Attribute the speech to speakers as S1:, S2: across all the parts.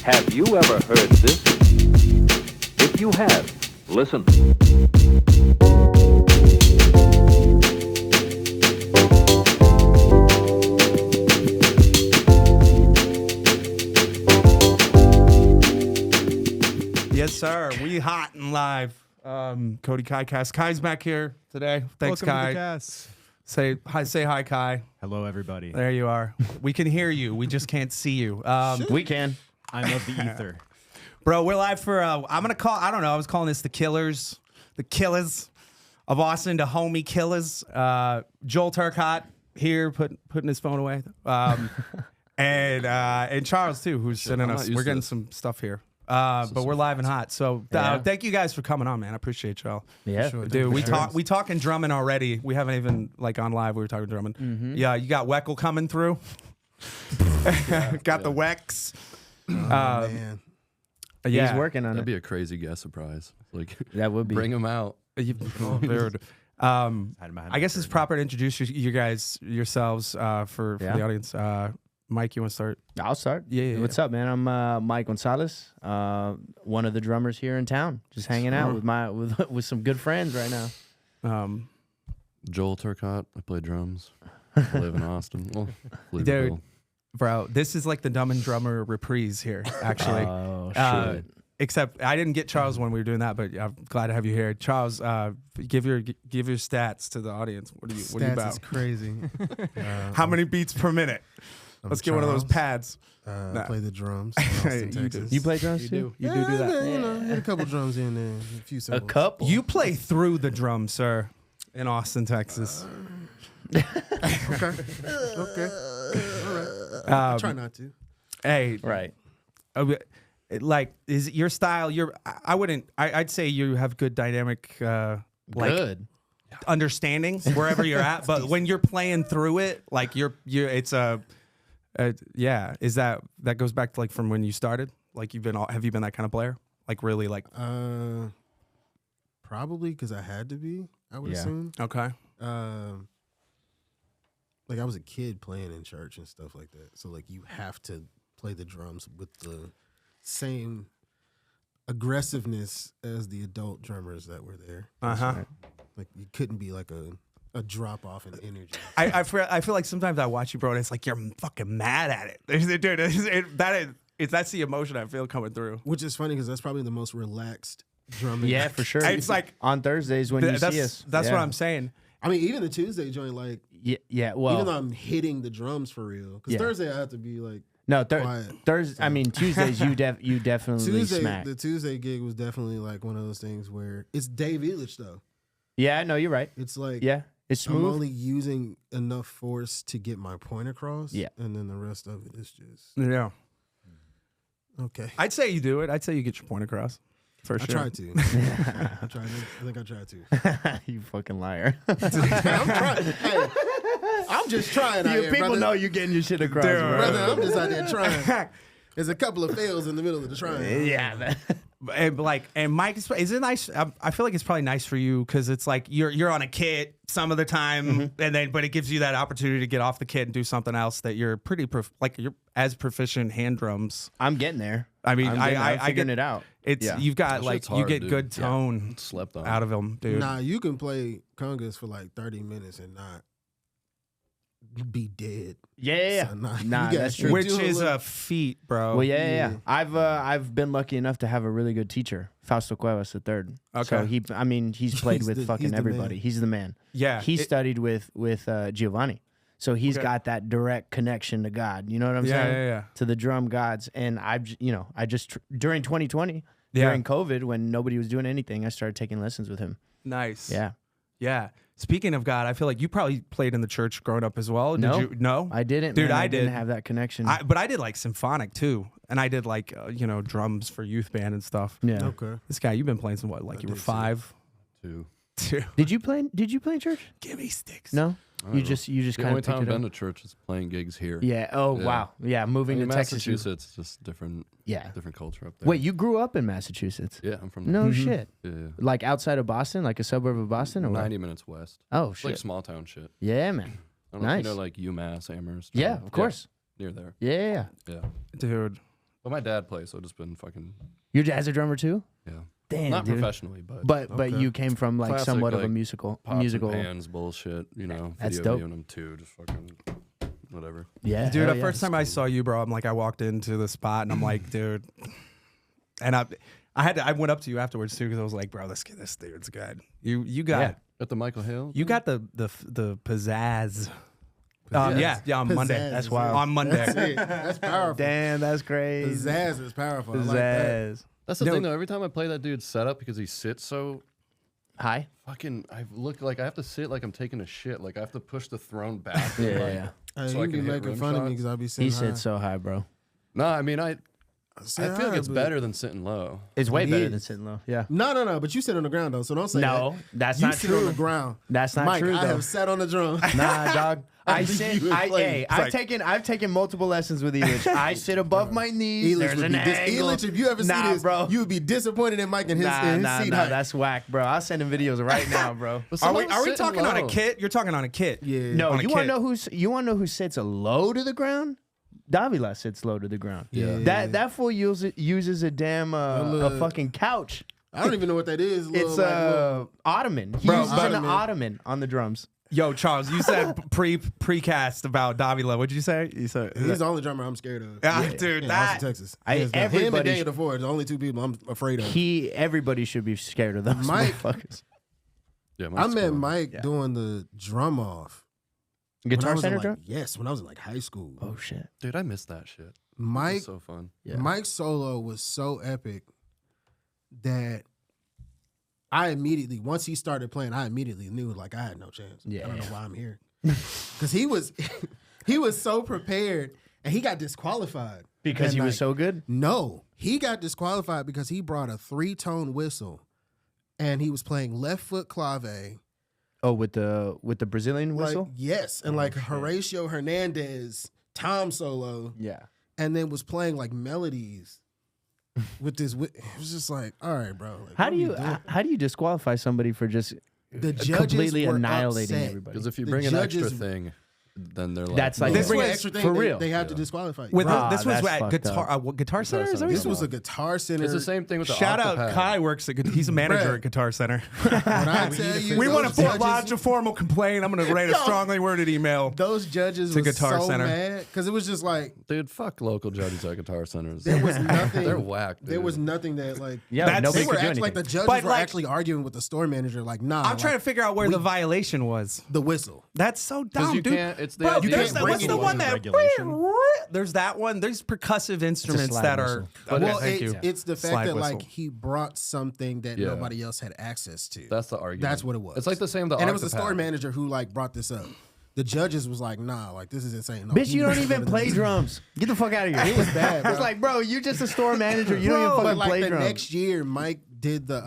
S1: Have you ever heard this? If you have, listen.
S2: Yes, sir. We hot and live. Cody Kai cast. Kai's back here today. Thanks,
S3: Welcome
S2: Kai.
S3: to the cast.
S2: Say hi, Kai.
S3: Hello, everybody.
S2: There you are. We can hear you. We just can't see you.
S4: We can.
S3: I'm of the ether.
S2: Bro, we're live for, I'm going to call, I don't know, I was calling this the Killers of Austin, the homie killers. Joel Turcotte here, putting his phone away. And Charles, too, who's sending us. We're getting some stuff here. But we're live and hot. So thank you guys for coming on, man. I appreciate y'all.
S4: Yeah.
S3: Sure,
S2: Dude, we talking drumming already. We haven't even, like, on live, we were talking drumming.
S4: Mm-hmm.
S2: Yeah, you got Weckl coming through. Got the Wex.
S5: Man,
S2: Yeah.
S4: He's working on
S5: that'd
S4: it.
S5: be a crazy guest surprise. Like,
S4: That would be.
S5: bring him out.
S2: Dude. I guess it's proper to introduce you guys yourselves for the audience. Mike, you want to start?
S4: I'll start.
S2: Yeah.
S4: What's up, man? I'm Mike Gonzales, one of the drummers here in town. Just hanging out with some good friends right now.
S5: Joel Turcotte. I play drums. I live in Austin. Well,
S2: Dude, bro, this is like the Dumb and Drummer reprise here, actually.
S4: Oh, shit.
S2: Except I didn't get Charles when we were doing that, but I'm glad to have you here. Charles, give your stats to the audience. What are you
S3: Stats
S2: about?
S3: is crazy.
S2: How many beats per minute? Let's get one of those pads.
S5: I
S3: play the drums in Austin,
S2: You do.
S3: Texas.
S4: You play drums too?
S2: You do that.
S3: You know, hit a couple drums in there, a few
S4: A
S3: cymbals.
S4: couple.
S2: You play through the drum, sir, in Austin, Texas.
S3: Okay. All right. I try not to.
S2: Hey,
S4: Right.
S2: like, is it your style? I'd say you have good dynamic,
S4: Good.
S2: understanding wherever you're at. But when you're playing through it, like it's is that goes back to like from when you started? Like have you been that kind of player? Like really like
S3: Probably because I had to be, I would
S4: Yeah.
S3: assume.
S2: okay.
S3: Like I was a kid playing in church and stuff like that. So like you have to play the drums with the same aggressiveness as the adult drummers that were there. Like you couldn't be like a drop off in energy.
S2: I feel like sometimes I watch you, bro, and it's like you're fucking mad at it. Dude, that's the emotion I feel coming through.
S3: Which is funny because that's probably the most relaxed drumming.
S4: Yeah, for sure.
S2: It's like
S4: on Thursdays when you see us.
S2: That's
S4: Yeah.
S2: what I'm saying.
S3: I mean, even the Tuesday joint, like
S4: Yeah. Well,
S3: even though I'm hitting the drums for real, because
S4: Yeah.
S3: Thursday I have to be like
S4: no.
S3: quiet.
S4: Thursday. I mean, Tuesdays. You definitely
S3: Tuesday.
S4: smack.
S3: The Tuesday gig was definitely like one of those things where it's Dave Eilish though.
S4: Yeah. No, you're right.
S3: It's like
S4: Yeah. It's
S3: I'm
S4: smooth.
S3: only using enough force to get my point across.
S4: Yeah.
S3: And then the rest of it is just
S2: Yeah.
S3: okay.
S2: I'd say you do it. I'd say you get your point across. For
S3: I
S2: sure.
S3: tried to. I think I tried to.
S4: You fucking liar.
S3: I'm trying. Hey, I'm just trying. Out here,
S4: People
S3: brother.
S4: know you're getting your shit across,
S2: Dude.
S4: bro.
S3: Brother, I'm just out there trying. There's a couple of fails in the middle of the trying.
S4: Yeah, man.
S2: And Mike, is it nice? I feel like it's probably nice for you because it's like you're on a kit some of the time, but it gives you that opportunity to get off the kit and do something else that you're pretty you're as proficient hand drums.
S4: I'm getting there.
S2: I mean,
S4: I'm
S2: I
S4: figuring
S2: get
S4: it out.
S2: It's
S4: Yeah.
S2: you've got
S5: That
S2: like
S5: shit's hard,
S2: you get
S5: dude.
S2: good tone
S5: Slept on.
S2: out of them, dude.
S3: Nah, you can play congas for like 30 minutes and not be dead.
S4: Yeah.
S3: So, nah, you
S4: Nah,
S3: gotta
S4: that's
S3: do
S4: true.
S2: Which
S3: a
S2: is
S3: little-
S2: a feat, bro.
S4: Well, yeah. I've been lucky enough to have a really good teacher, Fausto Cuevas the third.
S2: Okay.
S4: So he's played
S3: He's
S4: with
S3: the-
S4: fucking
S3: he's the
S4: everybody.
S3: man.
S4: He's the man.
S2: Yeah,
S4: He studied with Giovanni, so he's
S2: Okay.
S4: got that direct connection to God. You know what I'm
S2: Yeah,
S4: saying?
S2: yeah.
S4: To the drum gods, and I just during 2020
S2: Yeah.
S4: during COVID when nobody was doing anything, I started taking lessons with him.
S2: Nice.
S4: Yeah.
S2: Yeah. Speaking of God, I feel like you probably played in the church growing up as well.
S4: No.
S2: Did you? No,
S4: I didn't,
S2: Dude,
S4: man.
S2: I
S4: didn't
S2: did.
S4: have that connection.
S2: But I did like symphonic too, and I did like drums for youth band and stuff.
S4: yeah.
S3: Okay.
S2: This guy, you've been playing some what? Like you were
S3: did too.
S2: 5,
S5: Too.
S2: 2.
S4: Did you play in church?
S2: Give me sticks.
S4: No.
S5: I don't
S4: You
S5: know.
S4: just
S5: The
S4: kind
S5: only
S4: of
S5: time
S4: picked
S5: I've
S4: it
S5: been
S4: up.
S5: to church is playing gigs here.
S4: Yeah. Oh
S5: Yeah.
S4: wow. Yeah. Moving
S5: In
S4: to Texas.
S5: Massachusetts, just different
S4: Yeah.
S5: culture up there.
S4: Wait, you grew up in Massachusetts?
S5: Yeah, I'm from there.
S4: No shit.
S5: Yeah.
S4: Like outside of Boston, like a suburb of Boston, or what?
S5: 90 minutes west.
S4: Oh
S5: It's
S4: shit.
S5: like small town shit.
S4: Yeah, man.
S5: I don't know
S4: Nice.
S5: if you know like UMass, Amherst.
S4: Yeah, of course.
S5: Near there.
S4: Yeah.
S5: Yeah.
S2: Dude.
S5: But my dad plays, so I've just been fucking
S4: You're jazz drummer too?
S5: yeah.
S4: Damn,
S5: Not
S4: dude.
S5: professionally, but
S4: But you came from like
S5: Classic,
S4: somewhat of a
S5: like,
S4: musical
S5: pots and pans bullshit. You know,
S4: That's
S5: video
S4: dope.
S5: them too. Just fucking whatever.
S4: Yeah,
S2: Dude,
S4: hell
S2: the
S4: yeah.
S2: first time I saw you, bro, I'm like, I walked into the spot and I'm like, dude, and I went up to you afterwards too because I was like, bro, this dude's good. You got
S5: At the Michael Hale.
S2: you got the pizzazz. On
S3: Pizzazz.
S2: Monday.
S4: That's wild.
S2: On Monday.
S3: That's it. That's powerful.
S4: Damn, that's crazy.
S3: Pizzazz is powerful. I like that.
S4: Pizzazz.
S5: That's the
S2: No.
S5: thing though. Every time I play that dude's setup, because he sits so
S4: Hi.
S5: fucking, I look like I have to sit like I'm taking a shit. Like I have to push the throne back.
S4: Yeah,
S5: and,
S4: yeah,
S5: like,
S4: yeah.
S3: Hey,
S5: So
S3: you
S5: I
S3: be
S5: can hit
S3: making
S5: rim
S3: fun of me
S5: shots.
S3: because I be
S4: He
S3: sitting high.
S4: sits so high, bro.
S5: No, I mean I
S3: Sit
S5: feel like
S3: high,
S5: it's
S3: but-
S5: better than sitting low.
S4: It's way
S3: It
S4: better
S3: is.
S4: than sitting low. Yeah.
S3: No. But you sit on the ground though, so don't say that.
S4: No, that's
S3: You
S4: not
S3: sit on
S4: true.
S3: the ground.
S4: That's not
S3: Mike,
S4: true,
S3: I
S4: though.
S3: have sat on the drum.
S4: Nah, dog. I
S3: think
S4: sit.
S3: you would play.
S4: I've taken multiple lessons with Elish. I sit above my knees.
S3: Elish
S4: There's
S3: would
S4: an
S3: be
S4: angle.
S3: Elish, if you ever see
S4: Nah,
S3: this,
S4: bro.
S3: you would be disappointed in Mike and his, in his seat height.
S4: That's whack, bro. I'll send him videos right now, bro.
S5: But
S2: Are we
S5: someone was
S2: talking
S5: sitting
S2: on a
S5: low.
S2: kit? You're talking on a kit.
S3: Yeah.
S4: No,
S2: on a
S4: you want
S2: kit.
S4: to know who sits low to the ground? Davila sits low to the ground.
S3: Yeah.
S4: That fool uses a damn a
S3: little-
S4: fucking couch.
S3: I don't even know what that is.
S4: It's ottoman. He
S2: Bro,
S4: uses an
S3: ottoman.
S4: ottoman on the drums.
S2: Yo, Charles, you said precast about Davila. What'd you say? You said
S3: He's the only drummer I'm scared of.
S2: dude,
S3: In
S2: that
S3: Austin, Texas.
S4: I-
S3: Hands down. Him and
S4: everybody
S3: Daniel DeFore are the only two people I'm afraid of.
S4: Everybody should be scared of those
S3: Mike-
S4: motherfuckers.
S5: Yeah,
S3: I
S5: Mike's
S3: met
S5: cool.
S3: Mike doing the drum off.
S4: Guitar
S3: when I was in,
S4: Center
S3: like,
S4: drum?
S3: Yes, when I was in like high school.
S4: Oh shit.
S5: Dude, I missed that shit. It
S3: Mike,
S5: was so fun.
S4: Yeah.
S3: Mike's solo was so epic that I immediately, once he started playing, I immediately knew like I had no chance. I don't know why I'm here. Because he was so prepared and he got disqualified.
S4: Because
S3: that
S4: he was
S3: night.
S4: so good?
S3: No, he got disqualified because he brought a 3-tone whistle and he was playing left foot clave.
S4: Oh, with the Brazilian whistle?
S3: Like, yes. And like Horatio Hernandez, Tom solo,
S4: Yeah.
S3: and then was playing like melodies with this. It was just like, all right, bro. Like,
S4: How
S3: what
S4: do
S3: are
S4: you
S3: doing?
S4: how do you disqualify somebody for just
S3: The judges
S4: completely
S3: were
S4: annihilating
S3: upset.
S4: everybody?
S5: Because if you
S3: The
S5: bring an extra
S3: judges-
S5: thing, then they're like,
S4: That's like-
S5: no.
S3: They
S2: This
S3: bring an
S2: was-
S3: extra thing,
S4: for
S3: they-
S4: real.
S3: They have to
S5: Yeah.
S3: disqualify you.
S2: With
S4: Ah,
S2: this was
S4: that's
S2: at
S4: fucked
S2: guitar
S4: up.
S2: Guitar Center. Is that what
S3: This
S2: you
S3: was
S2: said?
S3: a Guitar Center.
S5: It's the same thing with the
S2: Shout out
S5: Octopad.
S2: Kai works at he's a manager
S3: Bruh.
S2: at Guitar Center.
S3: When I tell you,
S2: We want a
S3: those
S2: Fort
S3: judges-
S2: Lodge a formal complaint. I'm going to write a
S3: Yo.
S2: strongly worded email.
S3: Those judges
S2: To
S3: were
S2: Guitar
S3: so
S2: Center.
S3: mad because it was just like
S5: Dude, fuck local judges at guitar centers.
S3: there was nothing.
S5: They're whack. Dude.
S3: There was nothing that like.
S4: Yeah,
S2: That's-
S4: nobody
S3: They were
S4: could do
S3: actually
S4: anything.
S3: like the judges
S2: But,
S3: were
S2: like-
S3: actually arguing with the store manager. Like, nah,
S2: I'm trying to figure out where the violation was.
S3: the whistle.
S2: That's so dumb,
S5: you
S2: dude.
S5: can't- it's the
S2: Bro,
S5: idea
S2: there's
S3: of
S2: that, what's
S3: breaking
S2: the one
S3: it.
S2: that
S4: Regulation.
S2: there's that one. There's percussive instruments
S4: slide
S2: that
S4: whistle.
S2: are.
S5: But
S2: Okay,
S3: Well,
S2: thank you.
S3: it's the fact
S2: Slide
S3: that
S2: whistle.
S3: like he brought something that
S5: Yeah.
S3: nobody else had access to.
S5: That's the argument.
S3: That's what it was.
S5: It's like the same. The
S3: and it was the
S5: Octopad.
S3: store manager who like brought this up. The judges was like, nah, like this is insane. No,
S4: Bitch,
S3: he
S4: you don't
S3: needs to go
S4: even
S3: to the
S4: play
S3: next-
S4: drums. Get the fuck out of here.
S3: It was bad, bro.
S4: It's like, bro, you're just a store manager. You don't even
S3: But
S4: fucking
S3: like
S4: play
S3: the
S4: drums.
S3: next year, Mike did the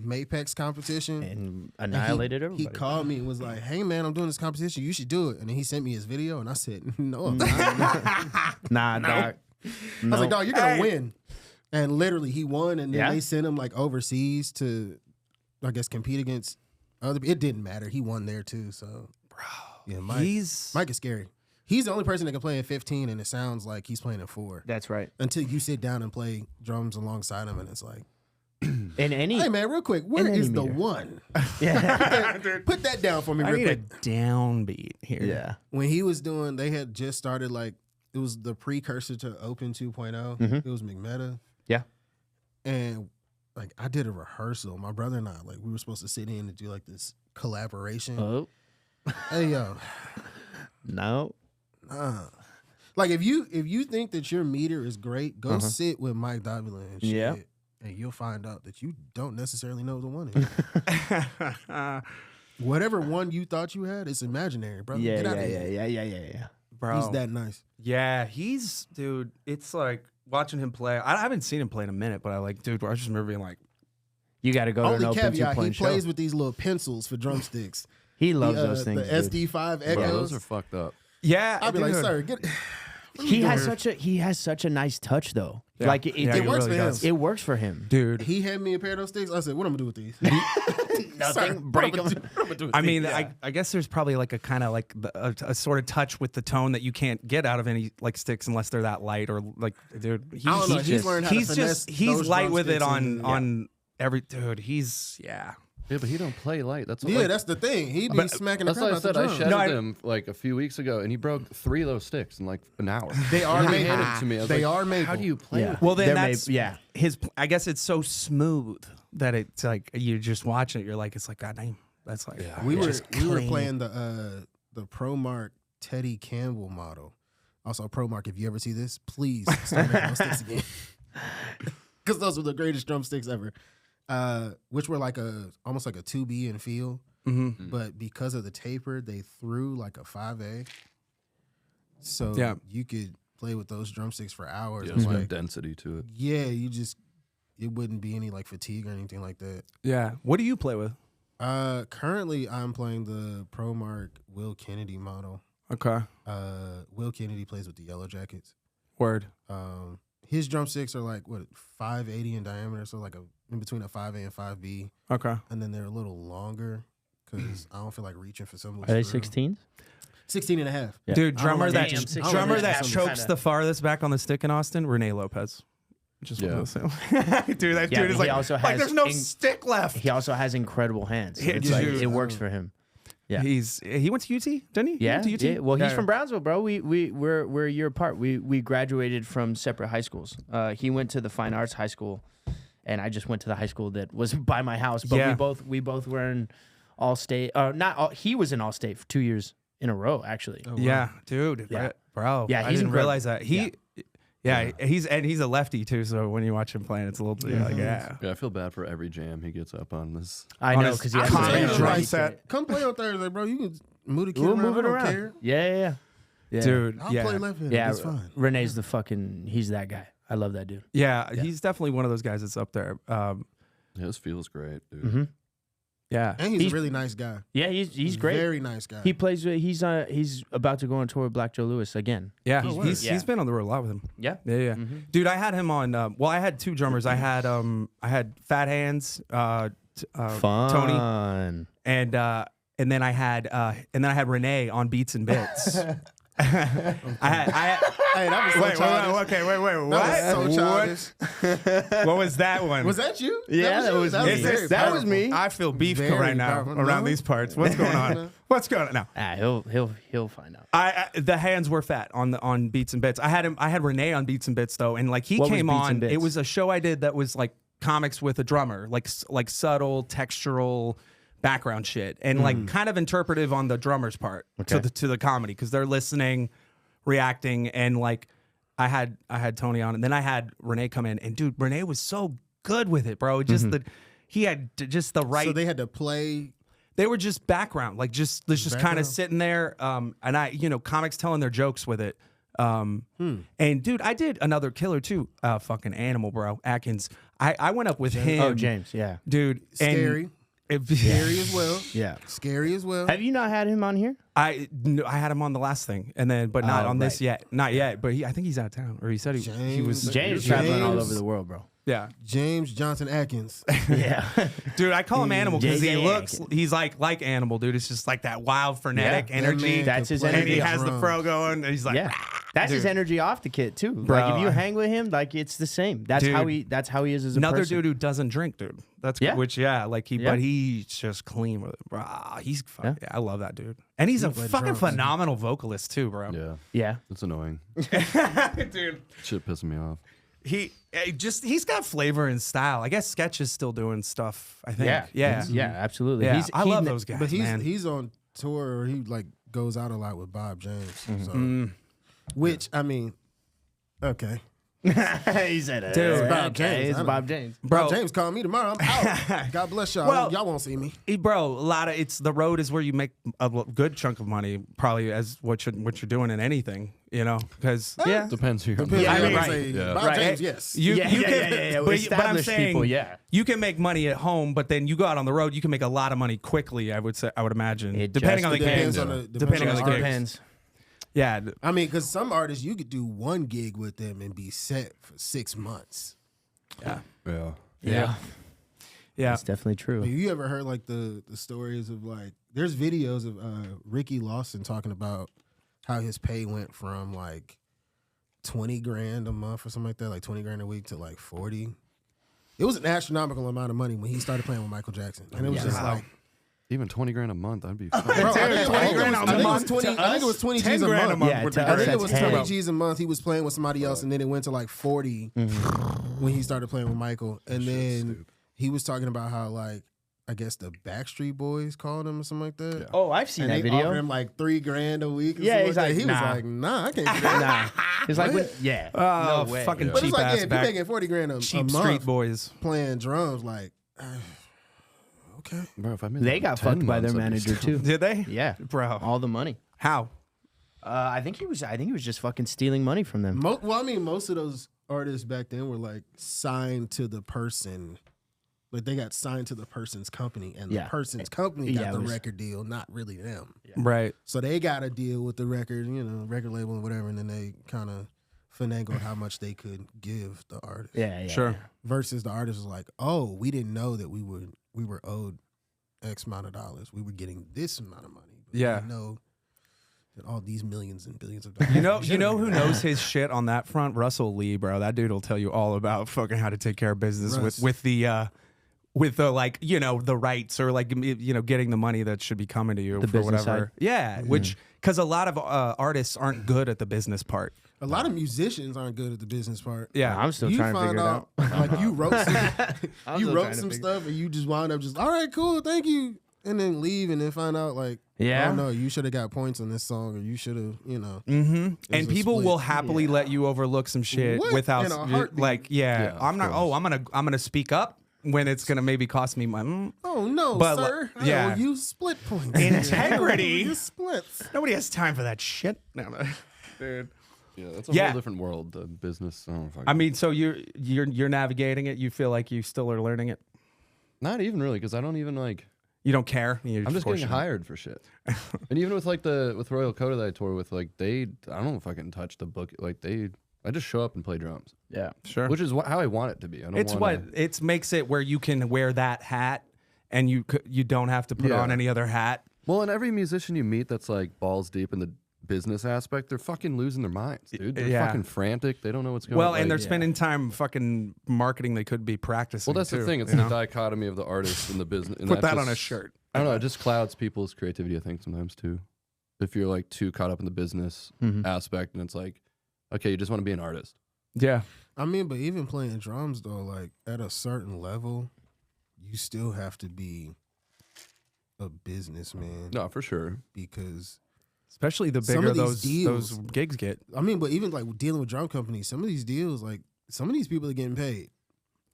S3: Mapex competition.
S4: And
S3: And
S4: annihilated
S3: he
S4: everybody.
S3: called me and was like, hey man, I'm doing this competition. You should do it. And then he sent me his video and I said, no, I'm not.
S4: Nah, dog.
S3: I was like, dog, you're gonna
S2: Hey.
S3: win. And literally he won and then
S4: Yeah?
S3: they sent him like overseas to I guess compete against other it didn't matter. He won there too. So yeah, Mike
S2: He's
S3: is scary. He's the only person that can play in 15 and it sounds like he's playing in 4.
S4: That's right.
S3: Until you sit down and play drums alongside him and it's like,
S4: In any,
S3: hey man, real quick, where
S4: any
S3: is the
S4: meter.
S3: one?
S4: yeah,
S3: Put that down for me
S2: I
S3: real
S2: need a
S3: quick.
S2: downbeat here.
S4: yeah.
S3: When he was doing, they had just started like it was the precursor to Open 2.0.
S4: Mhm.
S3: It was McMeta.
S4: Yeah.
S3: And like I did a rehearsal. My brother and I, like we were supposed to sit in and do like this collaboration.
S4: Oh
S3: Hey yo,
S4: no.
S3: like if you think that your meter is great, go sit with Mike Davila and shit.
S4: Yeah.
S3: And you'll find out that you don't necessarily know the one is. Whatever one you thought you had, it's imaginary, brother.
S4: Yeah,
S3: Get out
S4: yeah,
S3: of
S4: yeah,
S3: here.
S4: yeah.
S2: Bro.
S3: He's that nice.
S2: Yeah, he's dude. It's like watching him play. I haven't seen him play in a minute, but I like, dude. I just remember being like,
S4: You got to go to an
S3: Only
S4: open
S3: caveat, he
S4: 2.0 show.
S3: plays with these little pencils for drumsticks.
S4: He loves
S3: the,
S4: those things.
S3: The
S4: dude.
S3: SD5
S5: Bro,
S3: Echoes.
S5: those are fucked up.
S2: yeah.
S3: I'd be like,
S2: dude.
S3: sir, get.
S4: He has such a nice touch though.
S2: Yeah.
S4: Like it
S2: Yeah,
S3: works for him.
S2: does.
S4: It works for him.
S2: Dude.
S3: He had me a pair of those sticks. I said, "What am I gonna do with these?"
S4: Nothing. Break them.
S2: I mean, I guess there's probably like a kind of like a sort of touch with the tone that you can't get out of any like sticks unless they're that light or like, dude.
S3: I don't know. He's learned how to finesse
S2: he's
S3: those
S2: light with it
S3: drumsticks
S2: on every dude. He's
S5: Yeah, but he don't play light. That's what,
S3: Yeah,
S5: like,
S3: that's the thing. He be smacking the
S5: that's
S3: crap
S5: what I
S3: out the
S5: said. I
S3: drum.
S5: shadowed
S2: No,
S5: him like a few weeks ago, and he broke 3 of those sticks in like an hour.
S3: They are
S5: He
S3: maple.
S5: handed it to me. I was
S3: They
S5: like,
S3: are maple.
S5: How do you play?
S4: Yeah.
S5: with
S2: well. Then
S4: They're
S2: that's
S4: yeah.
S2: his. I guess it's so smooth that it's like you just watching it. You're like, it's like, God damn, that's like
S5: Yeah.
S3: We were
S2: clean.
S3: playing the ProMark Teddy Campbell model. Also, ProMark, if you ever see this, please start making those sticks again. Because those were the greatest drumsticks ever. Which were like almost like a 2B in feel.
S2: Mhm.
S3: But because of the taper, they threw like a 5A. So
S2: Yeah.
S3: you could play with those drumsticks for hours.
S5: Yeah,
S3: And
S5: there's no
S3: like,
S5: density to it.
S3: yeah, it wouldn't be any like fatigue or anything like that.
S2: Yeah. What do you play with?
S3: Currently I'm playing the ProMark Will Kennedy model.
S2: Okay.
S3: Will Kennedy plays with the Yellow Jackets.
S2: Word.
S3: His drumsticks are like 580 in diameter, so like in between a 5A and 5B,
S2: Okay.
S3: and then they're a little longer because I don't feel like reaching for some.
S4: Are they 16s?
S3: 16 and a half.
S4: Yeah.
S2: Dude, drummer that
S4: Damn, 16.
S2: drummer
S3: Oh,
S2: that
S3: yeah.
S2: chokes the farthest back on the stick in Austin, Renee Lopez. Just
S5: Yeah.
S2: want to say, dude, that
S4: Yeah,
S2: dude is
S4: he
S2: like,
S4: also
S2: like
S4: has
S2: there's no stick left.
S4: He also has incredible hands. So
S2: Yeah,
S4: it's like,
S2: dude.
S4: it works for him. Yeah.
S2: He went to UT, didn't he?
S4: Yeah,
S2: He went to UT?
S4: yeah. Well, he's
S2: Yeah.
S4: from Brownsville, bro. We're a year apart. We graduated from separate high schools. He went to the Fine Arts High School, and I just went to the high school that was by my house. But
S2: Yeah.
S4: we both were in all state. Not all. He was in all state for 2 years in a row, actually.
S3: Oh, wow.
S2: Yeah, dude,
S4: Yeah.
S2: bro.
S4: Yeah,
S2: I
S4: he's
S2: didn't
S4: incredible.
S2: realize that. He's a lefty too. So when you watch him playing, it's a little you're like, yeah.
S5: Yeah, I feel bad for every jam he gets up on this.
S4: I
S2: On
S4: know
S2: his
S4: because he has
S2: common
S4: a
S2: drum
S4: drum
S2: set.
S3: Come play on Thursday, bro. You can move the kid
S4: We'll
S3: around.
S4: move it
S3: I don't
S4: around.
S3: care.
S4: Yeah.
S2: Dude.
S3: I'll
S2: yeah.
S3: play left handed.
S4: Yeah,
S3: It's fine.
S4: Renee's he's that guy. I love that dude.
S2: Yeah, he's definitely one of those guys that's up there.
S5: His feels great, dude.
S4: Mm-hmm.
S2: Yeah.
S3: And he's
S4: He's-
S3: a really nice guy.
S4: Yeah, he's great.
S3: Very nice guy.
S4: He plays with he's about to go on tour with Black Joe Lewis again.
S2: Yeah,
S3: Oh,
S2: he's
S4: word.
S2: been on the road a lot with him.
S4: Yeah.
S2: Yeah. Dude, I had him on. Well, I had two drummers. I had Fat Hands,
S4: Fun.
S2: Tony, and then I had Renee on Beats and Bits. I had
S3: Hey, that was so childish.
S2: wait,
S3: That was so childish.
S2: What was that one?
S3: Was that you?
S4: Yeah, that was
S3: you?
S4: me.
S2: Is
S3: very
S2: this-
S4: That was
S3: powerful.
S4: me.
S2: I feel beef
S3: Very
S2: right now
S3: powerful.
S2: around
S3: No.
S2: these parts. What's going on? What's going on now?
S4: He'll find out.
S2: The hands were fat on Beats and Bits. I had Renee on Beats and Bits though, and like he
S4: What was
S2: came
S4: Beats
S2: on.
S4: and Bits?
S2: It was a show I did that was like comics with a drummer, like subtle textural background shit, and like kind of interpretive on the drummer's part to the comedy because they're listening, reacting, and like I had Tony on, and then I had Renee come in, and dude, Renee was so good with it, bro. Just he had just the right.
S3: So they had to play.
S2: They were just background, like just kind of
S3: Background.
S2: sitting there. And I, comics telling their jokes with it. And dude, I did another killer too. Fucking animal, bro. Atkins. I went up with him.
S4: Oh, James, yeah.
S2: Dude.
S3: Scary. Scary as well.
S4: Yeah.
S3: Scary as well.
S4: Have you not had him on here?
S2: I had him on the last thing, and then but not
S4: Oh,
S2: on this
S4: right.
S2: yet. Not yet. But I think he's out of town, or he said he was.
S3: James.
S4: James
S3: James.
S4: traveling all over the world, bro.
S2: Yeah,
S3: James Johnson Atkins.
S4: Yeah.
S2: dude. I call him Animal because
S4: Yeah,
S2: he
S4: yeah,
S2: looks. He's like Animal, dude. It's just like that wild, frenetic
S4: Yeah,
S2: energy.
S3: man
S4: That's
S3: can
S4: his
S3: play
S2: And he
S4: energy.
S2: has the
S3: drums.
S2: fro going, and he's like,
S4: Yeah. That's his
S2: dude.
S4: energy off the kit too.
S2: Bro,
S4: like if you
S2: I-
S4: hang with him, like it's the same. That's
S2: Dude.
S4: how he is as a
S2: Another
S4: person.
S2: dude who doesn't drink, dude. That's
S4: Yeah.
S2: like
S4: Yeah.
S2: but he's just clean with it, bro. He's
S4: Yeah.
S2: I love that dude, and he's a
S3: play
S2: fucking
S3: drums.
S2: phenomenal vocalist too, bro.
S5: Yeah,
S4: Yeah.
S5: it's annoying.
S2: Dude,
S5: Shit pissing me off.
S2: he's got flavor and style. I guess Sketch is still doing stuff. I think.
S4: Yeah.
S2: yeah,
S4: Yeah, absolutely.
S2: Yeah.
S4: He's,
S2: I
S4: he
S2: love
S4: kn-
S2: those guys,
S3: But
S2: man.
S3: he's on tour, or he like goes out a lot with Bob James. So,
S2: Mm.
S3: which I mean, okay.
S4: he said it.
S2: Dude.
S3: It's Bob
S4: Okay,
S3: James.
S4: it's
S3: I
S4: Bob
S3: know.
S4: James.
S2: Bro.
S3: Bob James called me tomorrow. I'm out. God bless y'all.
S2: Well-
S3: Y'all won't see me.
S2: Bro, a lot of it's the road is where you make a good chunk of money, probably as what you're doing in anything, because
S4: Yeah.
S5: Depends who you're
S3: Depends
S2: Yeah,
S3: on
S2: I mean,
S3: how
S2: right.
S3: you say
S5: Yeah.
S3: Bob
S2: Right.
S3: James, yes.
S2: you
S4: Yeah,
S2: you
S4: yeah,
S2: can,
S4: yeah, yeah.
S2: But I'm
S4: Established
S2: saying
S4: people, yeah.
S2: you can make money at home, but then you go out on the road, you can make a lot of money quickly. I would imagine,
S4: It
S2: depending on the
S4: just
S2: gig.
S3: depends on the
S2: Depending on
S3: artist.
S2: the gigs.
S4: Depends.
S2: Yeah.
S3: I mean, because some artists, you could do one gig with them and be set for 6 months.
S5: Yeah.
S2: Yeah.
S4: That's definitely true.
S3: Have you ever heard like the stories of like, there's videos of Ricky Lawson talking about how his pay went from like 20 grand a month or something like that, like 20 grand a week to like 40. It was an astronomical amount of money when he started playing with Michael Jackson. And it was just like,
S5: even 20 grand a month, I'd be.
S3: bro, I think it was 20 G's a month.
S4: Yeah, to
S3: I
S4: us,
S3: think it was
S4: that's
S3: 20
S4: 10.
S3: G's a month. He was playing with somebody else, and then it went to like 40 when he started playing with Michael. And then he was talking about how, like, I guess the Backstreet Boys called him or something like that.
S5: Yeah.
S4: Oh, I've seen
S3: And
S4: that
S3: they
S4: video.
S3: offered him like $3 grand a week. Or
S4: Yeah,
S3: something
S4: he's
S3: like
S4: like,
S3: that. He
S4: nah.
S3: was like, nah, I can't do that.
S4: Nah. He's like,
S3: What?
S4: yeah.
S2: Oh,
S4: no way.
S2: fucking
S3: But
S2: cheap
S3: it's like,
S2: ass
S3: yeah, if you're
S2: back.
S3: making 40 grand a
S2: Cheap
S3: month
S2: street boys.
S3: playing drums, like, okay.
S5: Bro, if I made
S4: They
S5: like
S4: got
S5: 10
S4: fucked by their
S5: months, I'd be
S4: manager too.
S2: Did they?
S4: Yeah,
S2: Bro.
S4: all the money.
S2: How?
S4: I think he was just fucking stealing money from them.
S3: Well, I mean, most of those artists back then were like signed to the person. Like they got signed to the person's company, and
S4: Yeah.
S3: the person's company
S4: Yeah,
S3: got
S4: it
S3: the
S4: was-
S3: record deal, not really them.
S2: Right.
S3: So they got a deal with the record, record label and whatever, and then they kind of finagled how much they could give the artist.
S4: Yeah.
S2: Sure.
S3: Versus the artist was like, oh, we didn't know that we were owed X amount of dollars. We were getting this amount of money. But
S2: Yeah.
S3: we didn't know that all these millions and billions of dollars.
S2: You know who knows his shit on that front? Russell Lee, bro. That dude will tell you all about fucking how to take care of business
S3: Russ.
S2: with the like, the rights or like, getting the money that should be coming to you
S4: The
S2: for
S4: business
S2: whatever.
S4: side.
S2: Yeah. Which, because a lot of artists aren't good at the business part.
S3: A lot of musicians aren't good at the business part.
S2: Yeah.
S4: I'm still
S3: You
S4: trying to
S3: find
S4: figure it out.
S3: Like you wrote some,
S4: I'm
S3: you
S4: still
S3: wrote
S4: trying to
S3: some
S4: figure-
S3: stuff and you just wound up just, all right, cool, thank you. And then leave and then find out like,
S4: Yeah.
S3: oh no, you should have got points on this song or you should have,
S2: Mm-hmm.
S3: There's
S2: And
S3: a
S2: people
S3: split.
S2: will happily let you overlook some shit
S3: What?
S2: without
S3: In a heartbeat.
S2: like,
S5: Yeah,
S2: I'm not.
S5: of
S2: Oh,
S5: course.
S2: I'm gonna speak up when it's gonna maybe cost me money.
S3: Oh no,
S2: But,
S3: sir.
S2: yeah.
S3: I owe you split points.
S2: Integrity.
S3: You splits.
S2: Nobody has time for that shit. No, dude.
S5: Yeah, that's a
S2: Yeah.
S5: whole different world. The business. I don't know if
S2: I mean, so you're navigating it. You feel like you still are learning it.
S5: not even really, because I don't even like.
S2: You don't care. You're
S5: I'm just getting
S2: fortunate.
S5: hired for shit. And even with like with Royal Coda that I tour with, like I don't know if I can touch the book. Like I just show up and play drums,
S4: Yeah.
S2: Sure.
S5: which is how I want it to be. I don't
S2: It's
S5: wanna,
S2: what it makes it where you can wear that hat, and you don't have to put
S5: Yeah.
S2: on any other hat.
S5: Well, and every musician you meet that's like balls deep in the business aspect, they're fucking losing their minds, dude. They're
S2: Yeah.
S5: fucking frantic. They don't know what's going on.
S2: Well, and
S5: like,
S2: they're spending time fucking marketing. They could be practicing.
S5: well, that's
S2: too,
S5: the thing. It's
S2: you
S5: the
S2: know?
S5: dichotomy of the artist and the business. And
S2: Put that on
S5: just-
S2: a shirt.
S5: I don't know. It just clouds people's creativity, I think, sometimes too. If you're like too caught up in the business aspect, and it's like, okay, you just want to be an artist.
S2: Yeah.
S3: I mean, but even playing drums though, like at a certain level, you still have to be a businessman
S5: No, for sure.
S3: because
S2: Especially the
S3: Some
S2: bigger
S3: of these
S2: those
S3: deals-
S2: gigs get.
S3: I mean, but even like dealing with drum companies, some of these deals, like some of these people are getting paid.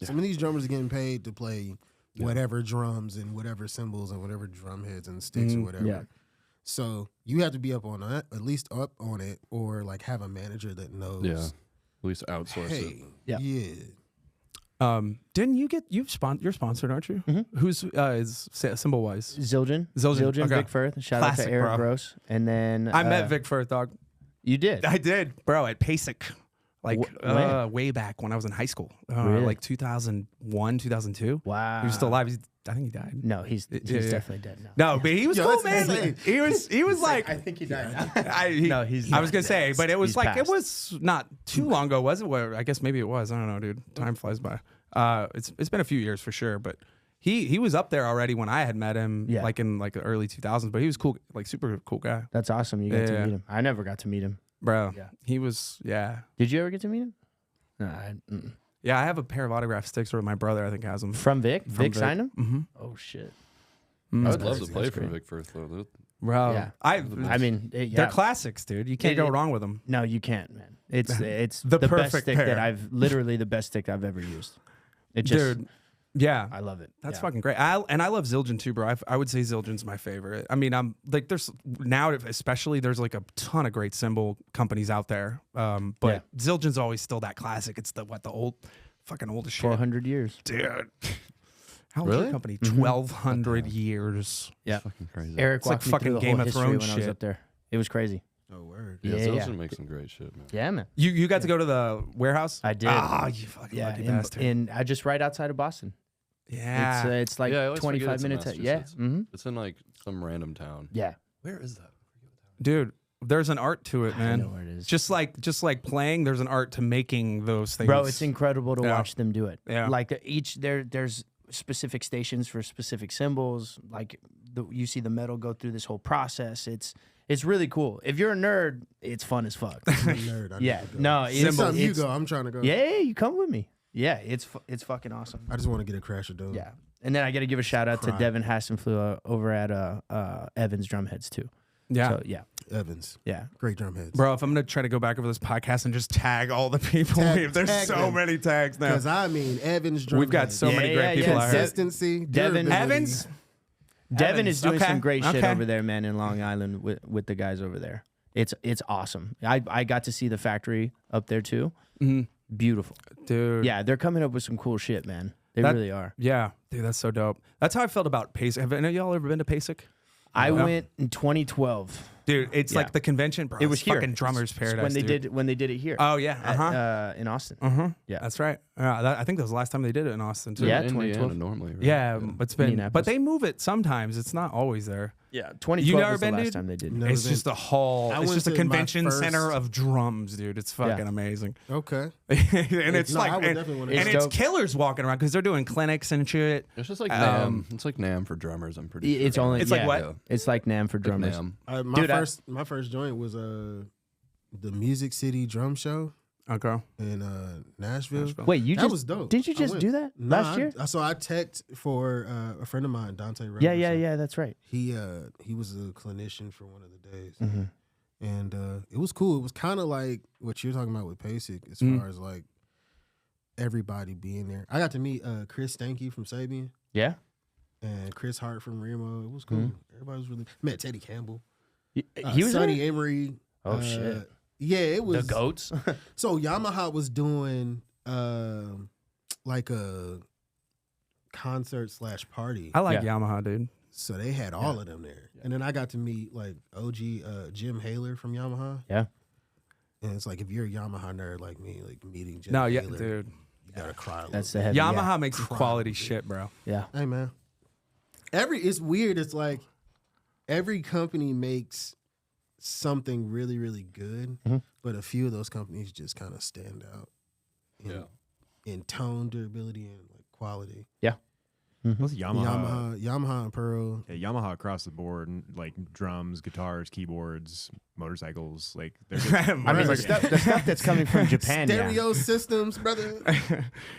S3: Some of these drummers are getting paid to play whatever drums and whatever cymbals and whatever drum heads and sticks or whatever.
S4: yeah.
S3: So you have to be up on that, at least up on it, or like have a manager that knows.
S5: Yeah. At least outsource it.
S3: Hey,
S4: Yeah.
S2: Didn't you get you're sponsored, aren't you? Who's is symbol wise?
S4: Zildjian.
S2: Zildjian, okay.
S4: Vic Firth. Shout out
S2: Classic,
S4: to Eric
S2: bro.
S4: Gross. And then
S2: I met Vic Firth, dog.
S4: You did.
S2: I did, bro, at PASIC. Like
S4: when?
S2: way back when I was in high school.
S4: Really?
S2: Like 2001, 2002.
S4: Wow.
S2: He was still alive. I think he died.
S4: No, he's
S2: Yeah.
S4: definitely dead now.
S2: No, but he was
S3: Yo,
S2: cool,
S3: that's
S2: man.
S3: insane.
S2: He was like
S4: think he died.
S2: No,
S4: he's
S2: I was
S4: not
S2: gonna say,
S4: dead.
S2: but it was
S4: He's
S2: like it
S4: passed.
S2: was not too long ago, was it? Well, I guess maybe it was. I don't know, dude. Time flies by. It's been a few years for sure, but he was up there already when I had met him,
S4: Yeah.
S2: like in like the early 2000s. But he was cool, like super cool guy,
S4: That's awesome. You got to
S2: Yeah.
S4: meet him. I never got to meet him.
S2: bro.
S4: Yeah.
S2: He was, yeah.
S4: Did you ever get to meet him? No,
S2: Yeah, I have a pair of autograph sticks where my brother, I think, has them.
S4: From Vic? Vic
S2: Vic.
S4: signed him?
S2: Mm-hmm.
S4: Oh, shit.
S5: I would love
S4: crazy.
S5: to play
S4: That's
S5: for
S4: great.
S5: Vic Firth, though.
S2: Bro,
S4: Yeah.
S2: I
S4: mean, yeah.
S2: they're classics, dude. You can't
S4: It-
S2: go
S4: it-
S2: wrong with them.
S4: No, you can't, man. It's
S2: The
S4: the best
S2: perfect
S4: stick
S2: pair.
S4: that I've literally the best stick I've ever used. It just
S2: Dude, yeah.
S4: I love it.
S2: That's
S4: Yeah.
S2: fucking great. I love Zildjian too, bro. I would say Zildjian's my favorite. I mean, I'm like, there's now, especially, there's like a ton of great cymbal companies out there. But
S4: Yeah.
S2: Zildjian's always still that classic. It's the fucking oldest shit.
S4: 400 years.
S2: Dude. How old is
S5: Really?
S2: your company? 1,200 years.
S4: Yeah.
S5: Fucking crazy.
S4: Eric
S2: It's like
S4: walked me
S2: fucking
S4: through the
S2: Game
S4: whole
S2: of
S4: history
S2: Thrones
S4: when I was
S2: shit.
S4: up there. It was crazy.
S3: Oh, word.
S5: Yeah,
S4: Yeah,
S5: Zilch
S4: yeah.
S5: should make some great shit, man.
S4: Yeah, man.
S2: You got to go to the warehouse?
S4: I did.
S2: Ah, you fucking
S4: Yeah,
S2: lucky
S4: in,
S2: bastard.
S4: in just right outside of Boston.
S2: Yeah.
S4: It's like
S5: Yeah, I always forget
S4: 25
S5: it's in
S4: minutes. Yeah.
S5: Massachusetts.
S4: Mm-hmm.
S5: It's in like some random town.
S4: Yeah.
S5: Where is that?
S2: Dude, there's an art to it,
S4: I
S2: man.
S4: know where it is.
S2: Just like playing, there's an art to making those things.
S4: Bro, it's incredible to
S2: Yeah.
S4: watch them do it.
S2: Yeah.
S4: Like there's specific stations for specific symbols. Like you see the metal go through this whole process. It's really cool. If you're a nerd, it's fun as fuck.
S3: I'm a nerd. I need
S4: Yeah.
S3: to go.
S4: No,
S3: Next
S4: it's,
S3: time you
S4: it's
S3: go, I'm trying to go.
S4: yeah, you come with me. Yeah, it's fucking awesome.
S3: I just want to get a crasher done.
S4: Yeah. And then I got to give a shout out to
S3: Cry.
S4: Devin Hassenflua over at Evans Drumheads too.
S2: Yeah.
S4: So yeah.
S3: Evans,
S4: Yeah.
S3: great drum heads.
S2: Bro, if I'm gonna try to go back over this podcast and just tag all the people, there's
S3: tag
S2: so
S3: them.
S2: many tags now.
S3: Because I mean, Evans drum
S2: We've got
S3: heads.
S2: so
S4: Yeah,
S2: many
S4: yeah,
S2: great people
S4: yeah.
S2: out here.
S3: Consistency.
S4: Devin-
S3: durability.
S2: Evans?
S4: Devin is doing
S2: Okay,
S4: some great shit
S2: okay.
S4: over there, man, in Long Island with the guys over there. It's awesome. I got to see the factory up there too.
S2: Mhm.
S4: Beautiful.
S2: Dude.
S4: Yeah, they're coming up with some cool shit, man. They
S2: That-
S4: really are.
S2: Yeah. Dude, that's so dope. That's how I felt about PASIC. Have any of y'all ever been to PASIC?
S4: I
S2: Yeah.
S4: went in 2012.
S2: Dude, it's
S4: Yeah.
S2: like the convention, bro.
S4: It was
S2: It's
S4: here.
S2: fucking drummer's
S4: It's
S2: paradise.
S4: when they did it here.
S2: Oh yeah.
S4: In Austin. Yeah.
S2: That's right. I think that was the last time they did it in Austin too.
S4: Yeah,
S5: In Indiana
S4: 2012.
S5: normally. Right?
S2: Yeah, it's been,
S4: Indianapolis.
S2: but they move it sometimes. It's not always there.
S4: Yeah, 2012
S2: You never
S4: was the
S2: been,
S4: last
S2: dude?
S4: time they did it.
S3: Never
S2: It's
S3: been.
S2: just a hall.
S3: I
S2: It's
S3: went
S2: just a
S3: to my
S2: convention
S3: first-
S2: center of drums, dude. It's fucking
S4: Yeah.
S2: amazing.
S3: Okay.
S2: And it's
S3: No, I
S2: like,
S3: would
S2: and,
S3: definitely wanna
S2: and
S3: go.
S2: it's
S4: dope.
S2: killers walking around because they're doing clinics and shit.
S5: It's just like
S2: Um,
S5: NAM. It's like NAM for drummers. I'm pretty sure.
S4: It's only
S2: It's like
S4: yeah,
S2: what?
S4: It's like NAM for
S5: Like
S4: drummers.
S5: NAM.
S3: My
S4: Dude,
S3: my first joint was the Music City Drum Show
S2: Okay.
S3: in Nashville.
S4: Wait, you
S3: That
S4: just
S3: was dope.
S4: Did you
S3: I
S4: just
S3: went.
S4: do that
S3: Nah,
S4: last year?
S3: So I teched for a friend of mine, Dante.
S4: Yeah,
S3: Robertson.
S4: yeah. That's right.
S3: He was a clinician for one of the days,
S4: Mhm.
S3: and it was cool. It was kind of like what you're talking about with PASIC, as
S2: Mm.
S3: far as like everybody being there. I got to meet Chris Stanky from Sabian
S4: Yeah.
S3: and Chris Hart from Remo. It was cool. Everybody was really met Teddy Campbell.
S4: He was
S3: Sonny
S4: there?
S3: Emery.
S4: Oh shit.
S3: Yeah, it
S4: The
S3: was
S4: goats.
S3: So Yamaha was doing like a concert / party.
S2: I like
S4: Yeah.
S2: Yamaha, dude.
S3: So they had all of them there. And then I got to meet like OG Jim Haler from Yamaha.
S4: Yeah.
S3: And it's like if you're a Yamaha nerd like me, like meeting Jim
S2: No, yeah,
S3: Haler,
S2: dude.
S3: you gotta cry a little
S4: That's the
S3: bit.
S4: heavy.
S2: Yamaha makes some
S3: Cry.
S2: quality shit, bro.
S4: Yeah.
S3: Hey man. It's weird. It's like every company makes something really, really good, but a few of those companies just kind of stand out in tone, durability, and like quality.
S6: What's Yamaha?
S3: Yamaha and Pearl.
S6: Yeah, Yamaha across the board, like drums, guitars, keyboards, motorcycles. Like they're just,
S4: I mean,
S2: Right.
S4: the stuff that's coming from Japan. Yeah.
S3: Stereo systems, brother.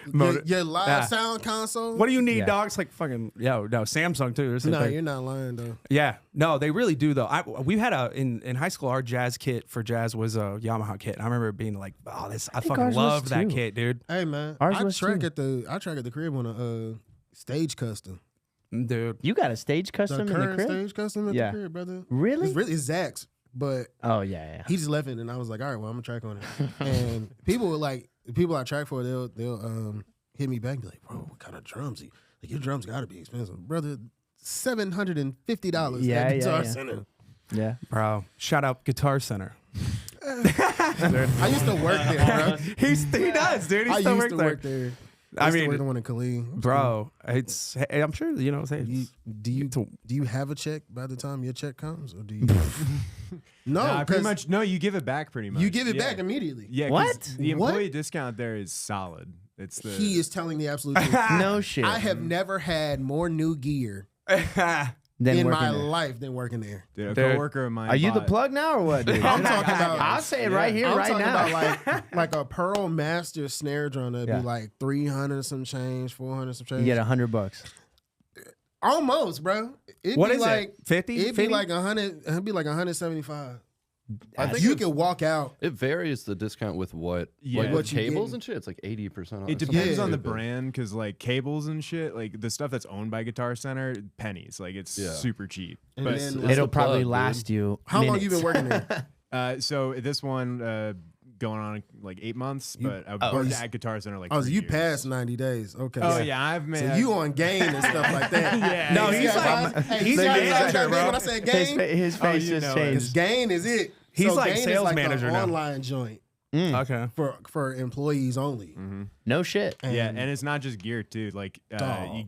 S2: Motor-
S3: your live
S2: Yeah.
S3: sound console.
S2: What do you need,
S4: Yeah.
S2: dogs? Like fucking no, Samsung too. There's
S3: No,
S2: something-
S3: you're not lying though.
S2: Yeah, no, they really do though. We had in high school, our jazz kit for jazz was a Yamaha kit. I remember it being like, oh, I
S4: think
S2: fucking
S4: ours was
S2: loved that
S4: too.
S2: kit, dude.
S3: Hey man,
S4: Ours
S3: I
S4: was
S3: track
S4: too.
S3: at the crib on a stage custom.
S2: Dude,
S4: You got a stage
S3: The
S4: custom in the
S3: current
S4: crib?
S3: stage custom at
S4: Yeah.
S3: the crib, brother.
S4: Really?
S3: It's Zach's, but
S4: Oh yeah, yeah.
S3: he just left it, and I was like, all right, well, I'm gonna track on it. And people were like, people I track for, they'll hit me back and be like, bro, what kind of drums? Like your drums got to be expensive, brother. $750
S4: Yeah,
S3: at
S4: yeah,
S3: Guitar
S4: yeah.
S3: Center.
S4: Yeah.
S2: bro, shout out Guitar Center.
S3: I used to work there, bro.
S2: He does, dude. He
S3: I
S2: still
S3: used
S2: works
S3: to
S2: there.
S3: work there.
S2: I
S3: I used to
S2: mean,
S3: work the one in Killeen.
S2: bro, it's. I'm sure you know. Say
S3: You,
S2: it's-
S3: do you have a check by the time your check comes, or do you? No,
S6: Nah, pretty
S3: because
S6: much. No, you give it back pretty much.
S3: you give it
S6: Yeah.
S3: back immediately.
S6: Yeah. 'cause
S4: What?
S6: The
S3: What?
S6: employee discount there is solid. It's the
S3: He is telling the absolute truth.
S4: No shit.
S3: I have never had more new gear
S4: Then
S3: in
S4: working
S3: my
S4: there.
S3: life than working there.
S6: dude, a
S2: Dude.
S6: coworker of mine.
S4: Are you the
S6: bought-
S4: plug now or what, dude?
S3: I'm talking about.
S4: I'll say it right here,
S3: I'm
S4: right
S3: talking
S4: now.
S3: about like a Pearl Master snare drum that'd
S4: Yeah.
S3: be like 300 some change, 400 some change.
S4: You get $100.
S3: Almost, bro. It'd
S2: What
S3: be
S2: is
S3: like,
S2: it? 50?
S3: It'd be like 100. It'd be like 175.
S5: I think
S3: you
S5: it,
S3: can walk out.
S5: it varies the discount with what,
S6: Yeah.
S5: like
S6: What
S5: with
S3: you
S5: cables
S3: getting.
S5: and shit. It's like 80% off.
S6: It
S5: something
S6: depends on the
S5: stupid.
S6: brand, because like cables and shit, like the stuff that's owned by Guitar Center, pennies. Like it's
S5: Yeah.
S6: super cheap.
S3: And
S6: But
S3: then-
S5: It's
S4: It'll
S5: the
S4: probably
S5: plug, dude.
S4: last you.
S3: How long you been
S4: minutes.
S3: working there?
S6: so this one going on like 8 months, but I
S3: oh,
S6: worked
S3: you-
S6: at Guitar Center like
S3: Oh, so
S6: 3
S3: you
S6: years.
S3: passed 90 days. Okay.
S6: Oh yeah, I've made.
S3: So you on gain and stuff like that.
S6: Yeah.
S2: No,
S3: He's
S2: he's like,
S3: hey,
S2: he's
S3: you
S2: like,
S3: guys trying to
S2: bro.
S3: when I said
S4: His,
S3: gain,
S4: his face
S6: you
S4: just
S6: know it.
S3: because
S4: changed.
S3: gain is it.
S2: He's
S3: So
S2: like
S3: Gain is
S2: sales
S3: like the
S2: manager now.
S3: online joint
S2: Okay.
S3: for employees only.
S4: No shit.
S6: Yeah, and it's not just gear too. Like
S3: Dog.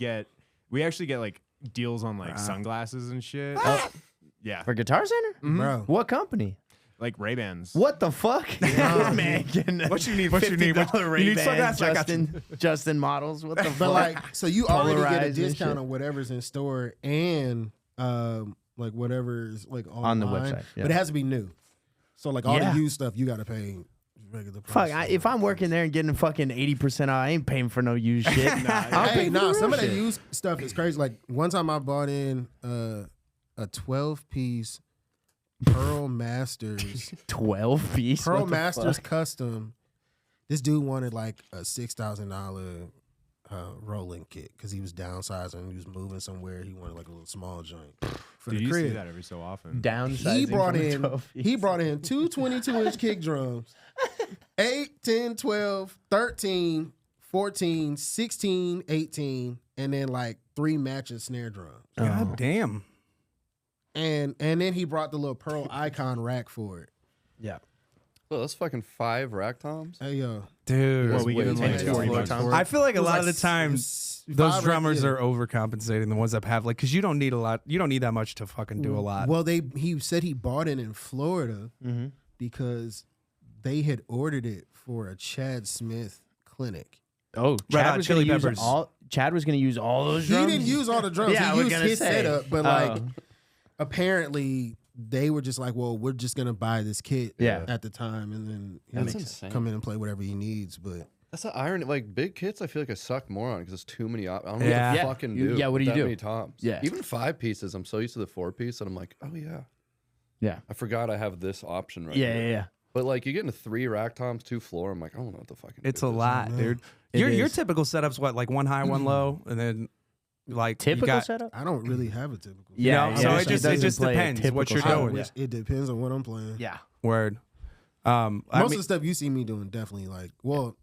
S6: we actually get like deals on like sunglasses and shit. Yeah,
S4: For Guitar Center?
S3: Bro.
S4: What company?
S6: like Ray-Bans.
S4: What the fuck? This man getting
S2: What you need? What you need? What you need?
S4: Ray-Bans,
S2: Sunglasses? I got you.
S4: Justin models. What the
S3: But
S4: fuck?
S3: like, so you already get a
S4: Polarized and
S3: discount
S4: shit.
S3: on whatever's in store and like whatever's like
S4: On the
S3: online,
S4: website, yeah.
S3: but it has to be new. So like all
S4: Yeah.
S3: the used stuff, you got to pay regular
S4: Fuck,
S3: price.
S4: if I'm working there and getting fucking 80% off, I ain't paying for no used shit. I'll pay
S3: Hey,
S4: for
S3: nah,
S4: the
S3: some
S4: real
S3: of that
S4: shit.
S3: used stuff is crazy. Like one time I bought in a 12-piece Pearl Masters
S4: 12 piece.
S3: Pearl
S4: What the
S3: Masters
S4: fuck?
S3: custom. This dude wanted like a $6,000 rolling kit because he was downsizing. He was moving somewhere. He wanted like a little small joint for
S6: Dude,
S3: the
S6: you see
S3: crib.
S6: that every so often.
S4: Downsizing.
S3: He brought
S4: from a
S3: in
S4: 12 piece.
S3: he brought in two 22-inch kick drums, 8, 10, 12, 13, 14, 16, 18, and then like 3 matching snare drums.
S2: God damn.
S3: And then he brought the little Pearl Icon rack for it.
S4: Yeah.
S5: Well, that's fucking 5 rack toms.
S3: Hey yo,
S2: Dude.
S6: Well, we
S5: way
S6: give him
S5: too
S6: like
S5: much.
S6: 40
S3: Yeah.
S6: bucks for it.
S2: I feel like a
S3: It was
S2: lot
S3: like
S2: of the time those
S3: 5
S2: drummers
S3: yeah.
S2: are overcompensating. The ones that have like, because you don't need a lot. You don't need that much to fucking do a lot.
S3: Well, he said he bought it in Florida because they had ordered it for a Chad Smith clinic.
S4: Oh,
S2: Red
S4: Chad
S2: Hot
S4: was
S2: Chili
S4: going to use
S2: Peppers.
S4: all. Chad was going to use all those drums.
S3: He didn't use all the drums.
S4: Yeah, I
S3: he
S4: was
S3: used
S4: gonna
S3: his
S4: say.
S3: setup, but
S4: Oh.
S3: like apparently they were just like, well, we're just gonna buy this kit
S4: Yeah.
S3: at the time, and then
S5: That's
S3: he'll
S5: insane.
S3: come in and play whatever he needs. But
S5: That's the irony. Like big kits, I feel like I suck more on because it's too many. I don't know
S2: Yeah.
S5: what to
S4: Yeah.
S5: fucking
S4: You-
S5: do.
S4: yeah, what do
S5: with
S4: you
S5: that
S4: do?
S5: Many toms.
S4: Yeah.
S5: Even 5 pieces. I'm so used to the 4 piece that I'm like, oh yeah,
S4: Yeah.
S5: I forgot I have this option right
S4: Yeah,
S5: here.
S4: yeah, yeah.
S5: But like you get into 3 rack toms, 2 floor. I'm like, I don't know what the fucking.
S2: It's
S5: do
S2: a
S5: with this.
S2: lot, dude.
S4: It
S2: Your
S4: is.
S2: typical setup's what, like one high, one low, and then like you
S4: Typical
S2: got,
S4: setup?
S3: I don't really have a typical.
S4: Yeah,
S2: No, so
S4: yeah,
S2: it just
S4: doesn't play a
S2: depends what
S4: typical
S2: you're
S3: I
S2: doing.
S3: wish it depends on what I'm playing.
S4: Yeah.
S2: Word.
S3: Most
S2: I
S3: of
S2: mean,
S3: the stuff you see me doing definitely like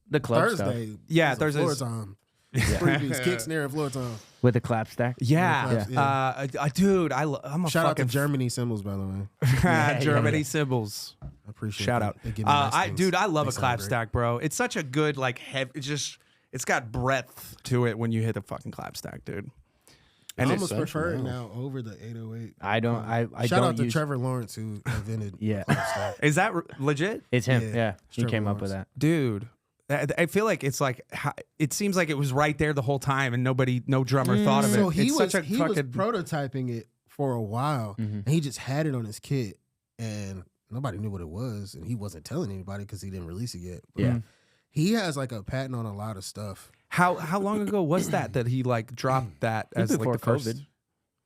S4: The club stuff.
S3: Thursday.
S2: Yeah,
S3: is a floor
S2: Thursdays.
S3: time. 3-piece kick, snare, and floor time.
S4: With a clap stack.
S2: yeah,
S3: Yeah.
S2: dude, I'm a
S3: Shout out
S2: fucking
S3: to Germany cymbals, by the way.
S2: Germany
S4: yeah.
S2: symbols.
S3: I appreciate.
S2: Shout
S3: that.
S2: out.
S3: They give me nice things.
S2: Dude, I love
S3: They
S2: a
S3: sound
S2: clap
S3: great.
S2: stack, bro. It's such a good like it's got breadth to it when you hit a fucking clap stack, dude.
S3: I
S2: And
S3: almost
S5: it's
S3: prefer it
S5: essential
S3: now over the 808.
S4: I don't. I
S3: Shout
S4: don't
S3: out to
S4: use.
S3: Trevor Lawrence who invented.
S4: Yeah.
S3: clap stack.
S2: is that legit?
S4: It's him.
S3: Yeah,
S4: Yeah.
S3: it's
S4: He
S3: Trevor
S4: came up with
S3: Lawrence.
S4: that.
S2: Dude, I feel like it's like it seems like it was right there the whole time, and no drummer thought of it.
S3: So he
S2: It's
S3: was
S2: such a
S3: he was
S2: fucking
S3: prototyping it for a while, and he just had it on his kit, and nobody knew what it was, and he wasn't telling anybody because he didn't release it yet. But
S4: Yeah.
S3: he has like a patent on a lot of stuff.
S2: how long ago was that he like dropped that as like
S4: before
S2: the first?
S4: COVID.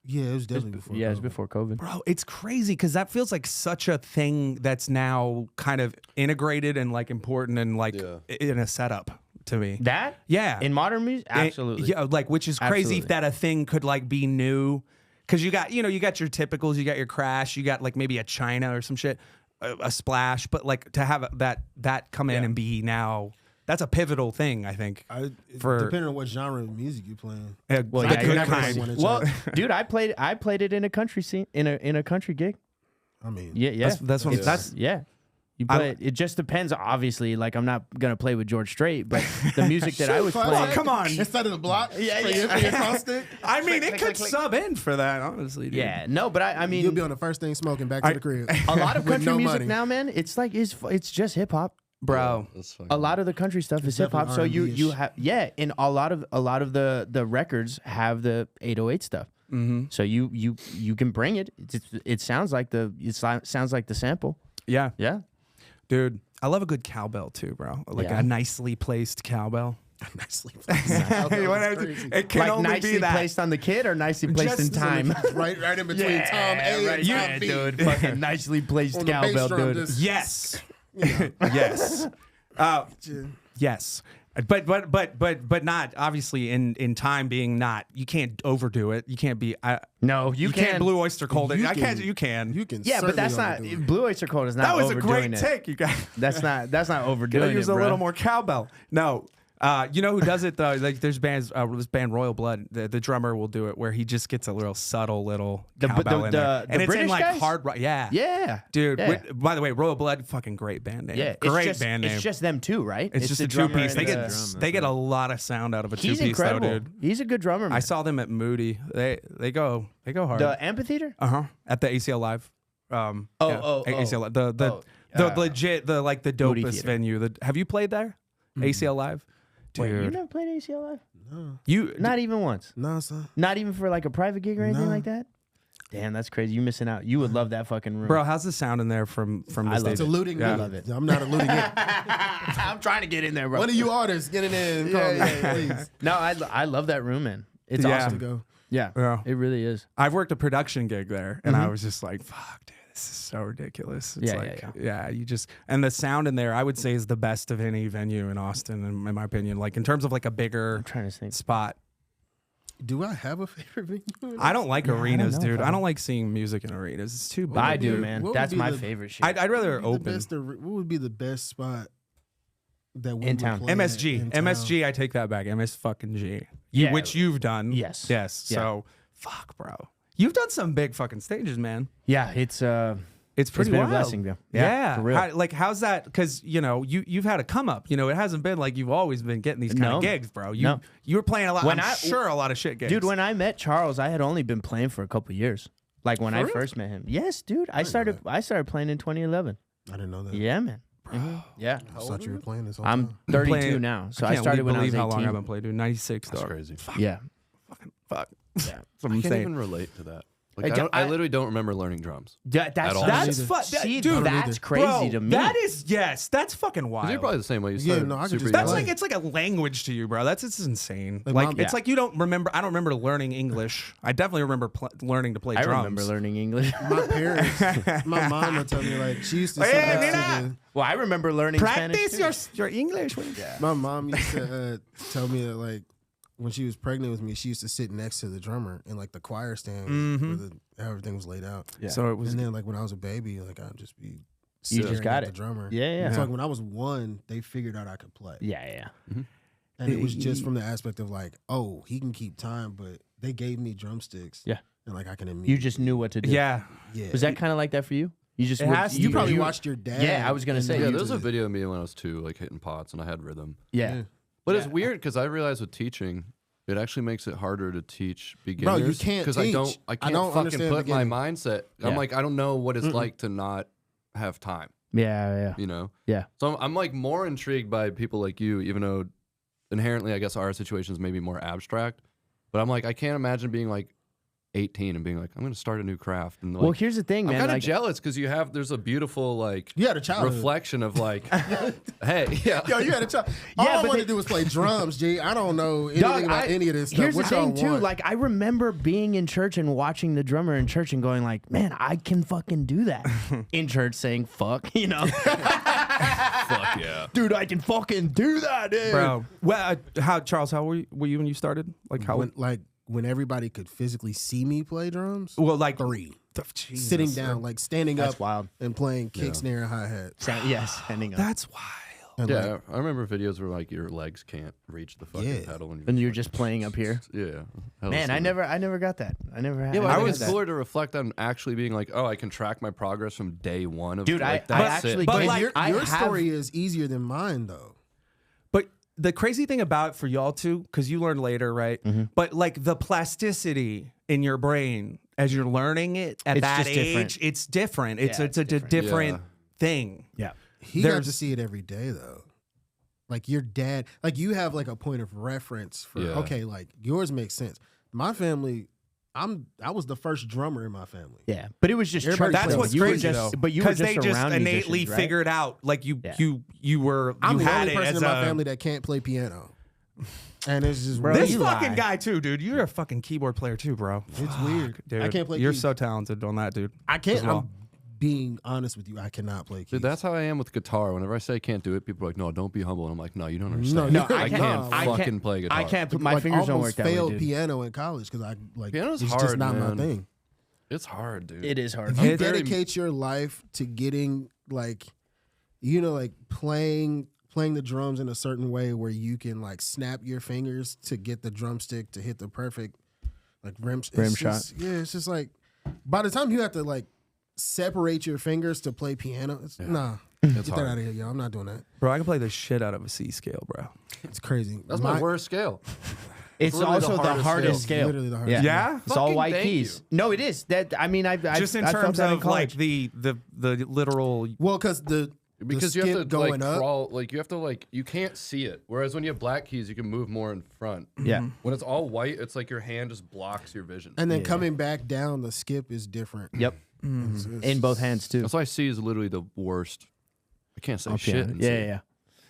S3: Yeah, it was definitely before.
S4: Yeah, it was
S3: COVID.
S4: before COVID.
S2: Bro, it's crazy because that feels like such a thing that's now kind of integrated and like important and like
S5: Yeah.
S2: in a setup to me.
S4: That?
S2: Yeah.
S4: In modern music? Absolutely.
S2: Yeah, like which is crazy
S4: Absolutely.
S2: that a thing could like be new. Cause you got your typicals, you got your Crash, you got like maybe a China or some shit, a Splash, but like to have that come in and be now, that's a pivotal thing, I think. For-
S3: Depending on what genre of music you're playing.
S2: Well,
S4: yeah,
S2: the
S4: you're
S2: good
S4: never
S2: kind.
S3: gonna
S4: Well,
S3: China.
S4: dude, I played it in a country scene in a country gig.
S3: I mean,
S4: Yeah, yeah.
S2: That's what that's
S4: yeah. You play it. It just depends. Obviously, like I'm not gonna play with George Strait, but the music that I was
S3: Classic.
S4: playing.
S2: come on.
S3: Instead of the block,
S4: Yeah,
S3: for
S4: yeah.
S3: your- for your cross stick,
S2: I mean, it could sub in for that, honestly. Dude.
S4: Yeah, no, but I mean,
S3: you'll be on the first thing smoking back to the crib.
S4: a lot of
S3: with
S4: country
S3: no
S4: music
S3: money.
S4: now, man. It's like it's just hip hop.
S2: Bro.
S5: That's fucking.
S4: A lot of the country stuff is hip hop. So
S3: definitely
S4: you
S3: R&B-ish.
S4: have and a lot of the records have the 808 stuff.
S2: Mm-hmm.
S4: So you can bring it. It sounds like the sample.
S2: Yeah.
S4: Yeah.
S2: Dude, I love a good cowbell too, bro. Like
S4: Yeah.
S2: a nicely placed cowbell.
S3: Nicely
S2: It can
S4: Like
S2: only
S4: nicely
S2: be that.
S4: placed on the kid or nicely placed in
S2: Just-
S4: time.
S3: right in between Tom A and Tom B.
S4: dude. Fucking nicely placed
S3: On the bass
S4: cowbell,
S3: drum,
S4: dude.
S3: just-
S2: Yes. Yes. Yes. But not obviously in time being not. You can't overdo it. You can't be.
S4: No,
S2: You can't Blue Oyster Cult it.
S3: You
S2: I can't.
S3: can-
S2: You can.
S3: You can.
S4: Yeah, but that's
S3: certainly
S4: not
S3: overdo it.
S4: Blue Oyster Cult is not
S2: That was a
S4: overdoing
S2: great
S4: it.
S2: take. You got.
S4: That's not
S2: Gotta
S4: overdoing
S2: use
S4: it,
S2: a
S4: bro.
S2: little more cowbell. No. You know who does it though? Like there's bands, this band Royal Blood. The drummer will do it where he just gets a real subtle little cowbell in there, and it's
S4: British
S2: in like
S4: guys?
S2: hard rock. Yeah,
S4: Yeah,
S2: dude.
S4: Yeah.
S2: By the way, Royal Blood, fucking great band name.
S4: Yeah,
S2: great band name.
S4: It's just them two, right?
S2: It's just
S4: the
S2: a
S4: drummer
S2: 2-piece.
S4: and
S2: They get a lot of sound out of a
S4: He's
S2: 2-piece though,
S4: incredible.
S2: dude.
S4: He's a good drummer. Man.
S2: I saw them at Moody. They go hard.
S4: the amphitheater.
S2: At the ACL Live. ACL Live. The legit the
S4: Moody
S2: dopest
S4: Theater.
S2: venue. Have you played there? ACL Live. Dude,
S4: Wait, you never played ACL Live?
S3: No,
S2: you
S4: Not even once.
S3: no, son.
S4: Not even for like a private gig or anything
S3: No.
S4: like that. Damn, that's crazy. You missing out. You would love that fucking room,
S2: bro. How's the sound in there from the
S4: I love
S2: stage?
S3: It's eluding
S2: Yeah.
S3: me.
S4: love it.
S3: I'm not eluding it.
S4: I'm trying to get in there, bro.
S3: One of you artists, get it in. Call me, please.
S4: No, I love that room, man. It's
S2: Yeah.
S3: To
S4: awesome.
S3: go.
S4: Yeah,
S2: Yeah.
S4: it really is.
S2: I've worked a production gig there, and I was just like, "Fuck, dude, this is so ridiculous." It's
S4: Yeah,
S2: like,
S4: yeah.
S2: you just and the sound in there, I would say, is the best of any venue in Austin, in my opinion. Like in terms of like a bigger
S4: I'm trying to think.
S2: spot.
S3: Do I have a favorite venue?
S2: I don't like
S4: Yeah, I don't
S2: arenas,
S4: know
S2: dude.
S4: if
S2: I don't like seeing music in arenas. It's too big.
S4: I
S3: would
S4: do,
S3: be-
S4: man.
S3: what would
S4: That's
S3: be
S4: my
S3: the-
S4: favorite shit.
S2: I'd rather
S3: What would be the
S2: open.
S3: best- what would be the best spot that we
S4: In
S3: would
S4: town.
S3: play
S2: MSG,
S3: in town?
S2: MSG. I take that back. MS fucking G.
S4: Yeah.
S2: Which you've done.
S4: Yes.
S2: Yes.
S4: Yeah.
S2: So fuck, bro. You've done some big fucking stages, man.
S4: Yeah, it's
S2: Pretty
S4: been
S2: wild.
S4: a blessing, bro.
S2: Yeah,
S4: for real.
S2: How's that? Because you've had a come up. It hasn't been like you've always been getting these kind
S4: No.
S2: of gigs, bro. You
S4: No.
S2: you were playing a lot.
S4: When
S2: I'm
S4: I-
S2: sure a lot of shit gigs,
S4: Dude, when I met Charles, I had only been playing for a couple years. Like when I
S2: real?
S4: first met him. Yes, dude. I
S3: know
S4: started playing in 2011.
S3: I didn't know that.
S4: Yeah, man. Yeah.
S3: I thought you were playing this whole
S4: I'm
S3: time.
S4: 32
S2: playing-
S4: now. So
S2: I
S4: I
S2: can't
S4: started when I was
S2: believe
S4: 18.
S2: how long I've been playing, dude. 96,
S5: That's
S2: dog.
S5: crazy.
S4: Yeah.
S2: Fuck.
S4: Yeah.
S2: That's what
S5: I
S2: I'm
S5: can't
S2: saying.
S5: even relate to that.
S4: Like,
S5: Like, I
S4: I-
S5: literally don't remember learning drums.
S4: That's
S5: At all.
S2: That's
S3: either.
S2: fuck,
S4: See,
S2: dude.
S4: that's
S3: either.
S4: crazy
S2: Bro,
S4: to me.
S2: that is that's fucking
S5: 'Cause
S2: wild.
S5: you're probably the same way. You
S3: Yeah,
S5: started
S3: no, I could
S5: super
S3: just
S2: That's
S5: young.
S2: like it's like a language to you, bro. It's insane.
S3: Like,
S2: Like
S3: mom-
S2: it's
S4: Yeah.
S2: like you don't remember. I don't remember learning English. I definitely remember learning to play
S4: I
S2: drums.
S4: remember learning English.
S3: My parents, my mom would tell me like she used to sit
S2: Hey,
S3: next
S2: mira.
S3: to
S4: Well, I remember learning
S2: Practice
S4: Spanish too.
S2: your English.
S3: my mom used to tell me that like when she was pregnant with me, she used to sit next to the drummer in like the choir stand where how everything was laid out.
S4: Yeah.
S2: So it was.
S3: And then like when I was a baby, like I'd just be
S4: You just
S3: staring
S4: got
S3: at
S4: it.
S3: the drummer.
S4: Yeah, yeah.
S3: So like when I was 1, they figured out I could play.
S4: Yeah.
S3: And it was just from the aspect of like, oh, he can keep time, but they gave me drumsticks.
S4: Yeah.
S3: And like I can immediately.
S4: You just knew what to do.
S2: Yeah.
S3: Yeah.
S4: Was that kind of like that for you? You just
S2: It
S4: would-
S2: has to
S3: you
S2: be.
S3: probably watched your dad.
S4: Yeah, I was gonna
S3: and
S4: say,
S3: then
S5: Yeah,
S3: you
S5: there was a
S3: just-
S5: video of me when I was 2, like hitting pots, and I had rhythm.
S4: Yeah.
S5: But it's weird because I realized with teaching, it actually makes it harder to teach
S3: Bro,
S5: beginners.
S3: you can't
S5: because I
S3: teach.
S5: can't
S3: I
S5: fucking
S3: don't understand
S5: put my
S3: beginning.
S5: mindset.
S4: Yeah.
S5: I'm like, I don't know what it's like to not have time.
S4: Yeah.
S5: You know.
S4: Yeah.
S5: So I'm like more intrigued by people like you, even though inherently, I guess our situations may be more abstract. But I'm like, I can't imagine being like 18 and being like, I'm going to start a new craft. And like,
S4: Well, here's the thing,
S5: I'm
S4: man.
S5: kind of
S4: Like,
S5: jealous because there's a beautiful like
S3: You had a childhood.
S5: reflection of like, hey, yeah.
S3: Yo, you had a child. All
S4: Yeah,
S3: I
S4: but
S3: wanted
S4: they-
S3: to do was play drums, G. I don't know anything
S4: Dog,
S3: about any of this stuff.
S4: Here's
S3: What
S4: the thing,
S3: y'all
S4: too.
S3: want?
S4: Like, I remember being in church and watching the drummer in church and going, like, man, I can fucking do that. In church saying, fuck, you know?
S5: Fuck yeah.
S4: Dude, I can fucking do that, dude.
S2: Bro, well, Charles? How were you when you started? Like how?
S3: when everybody could physically see me play drums,
S2: well, like
S3: 3.
S2: Jesus.
S3: Sitting down, like standing
S4: That's
S3: up
S4: wild.
S3: and playing kick, snare, and hi-hat.
S4: Yes, standing up.
S2: That's wild.
S3: And
S5: Yeah,
S3: like,
S5: I remember videos where like your legs can't reach the fucking
S3: Yeah.
S5: pedal,
S4: And you're just playing up here.
S5: yeah. Hell
S4: Man, I
S5: stupid.
S4: never got that. I never had.
S5: Yeah, but
S4: I
S5: I
S4: never
S5: was
S4: had that.
S5: cooler to reflect on actually being like, oh, I can track my progress from day one of
S4: Dude,
S5: like,
S4: I
S5: that's
S4: actually-
S5: it.
S2: But
S3: but
S2: like,
S3: your
S4: I have-
S3: story is easier than mine, though.
S2: But the crazy thing about it for y'all too, because you learn later, right?
S4: Mm-hmm.
S2: But like the plasticity in your brain as you're learning it at
S4: It's
S2: that
S4: just different.
S2: age, it's different. It's
S4: Yeah,
S2: it's a
S4: it's different.
S2: different
S5: Yeah.
S2: thing.
S4: Yeah.
S3: He got
S2: There's-
S3: to see it every day, though. Like your dad, like you have like a point of reference for,
S5: Yeah.
S3: okay, like yours makes sense. My family, I was the first drummer in my family.
S4: Yeah, but it was just
S3: Everybody
S4: church.
S2: That's
S4: though.
S2: what's
S4: You were
S2: crazy
S4: just,
S2: though,
S4: But you were
S2: because
S4: just
S2: they just
S4: around
S2: innately
S4: musicians, right?
S2: figured out, like you
S4: Yeah.
S2: you
S3: I'm the
S2: had
S3: only
S2: it
S3: person
S2: as
S3: in my
S2: a
S3: family that can't play piano. And it's just
S4: Bro,
S2: this
S4: you
S2: fucking
S4: lie.
S2: guy too, dude. You're a fucking keyboard player too, bro.
S3: It's weird.
S2: Dude,
S3: I can't play
S2: You're
S3: keys.
S2: so talented on that, dude.
S3: I can't.
S2: as well.
S3: I'm being honest with you. I cannot play keys.
S5: Dude, that's how I am with guitar. Whenever I say I can't do it, people are like, no, don't be humble. And I'm like, no, you don't understand.
S3: No,
S5: I can't
S3: I
S5: fucking play guitar.
S4: I can't. Put, my
S3: like,
S4: fingers don't work
S3: almost
S4: that way,
S3: failed
S4: dude.
S3: piano in college because I like
S5: Piano's
S3: it's just
S5: hard,
S3: not
S5: man.
S3: my thing.
S5: It's hard, dude.
S4: It is hard.
S3: If you
S5: I'm very-
S3: dedicate your life to getting like, you know, like playing playing the drums in a certain way where you can like snap your fingers to get the drumstick to hit the perfect like rim
S4: shot.
S3: Yeah, it's just like by the time you have to like separate your fingers to play piano, nah. Get that out of here, yo. I'm not doing that.
S2: Bro, I can play the shit out of a C scale, bro.
S3: It's crazy.
S5: That's my worst scale.
S4: It's
S5: literally
S4: also the hardest scale.
S3: Literally the hardest.
S2: Yeah?
S4: It's all
S5: Fucking
S4: white
S5: thank
S4: keys.
S5: you.
S4: No, it is. That I mean, I
S2: Just in
S4: I felt
S2: terms
S4: that in
S2: of like
S4: college.
S2: the literal.
S3: Well, because
S5: Because
S3: the
S5: you have
S3: skip
S5: to
S3: going
S5: like
S3: up.
S5: crawl, like you have to like you can't see it. Whereas when you have black keys, you can move more in front.
S4: Yeah.
S5: When it's all white, it's like your hand just blocks your vision.
S3: And then coming back down, the skip is different.
S4: Yep. In both hands too.
S5: That's why C is literally the worst. I can't say shit. in C.
S4: Yeah.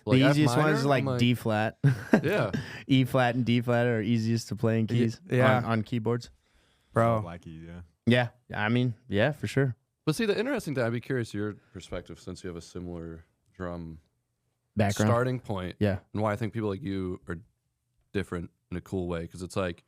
S5: Like,
S4: the
S5: F
S4: easiest
S5: minor,
S4: one is like
S5: I'm
S4: D flat.
S5: Yeah.
S4: E flat and D flat are easiest to play in keys
S2: Yeah.
S4: on keyboards.
S2: Bro.
S6: Black keys, yeah.
S4: Yeah. I mean, yeah, for sure.
S5: But see, the interesting thing, I'd be curious your perspective since you have a similar drum
S4: Background.
S5: starting point.
S4: Yeah.
S5: And why I think people like you are different in a cool way. Because it's like,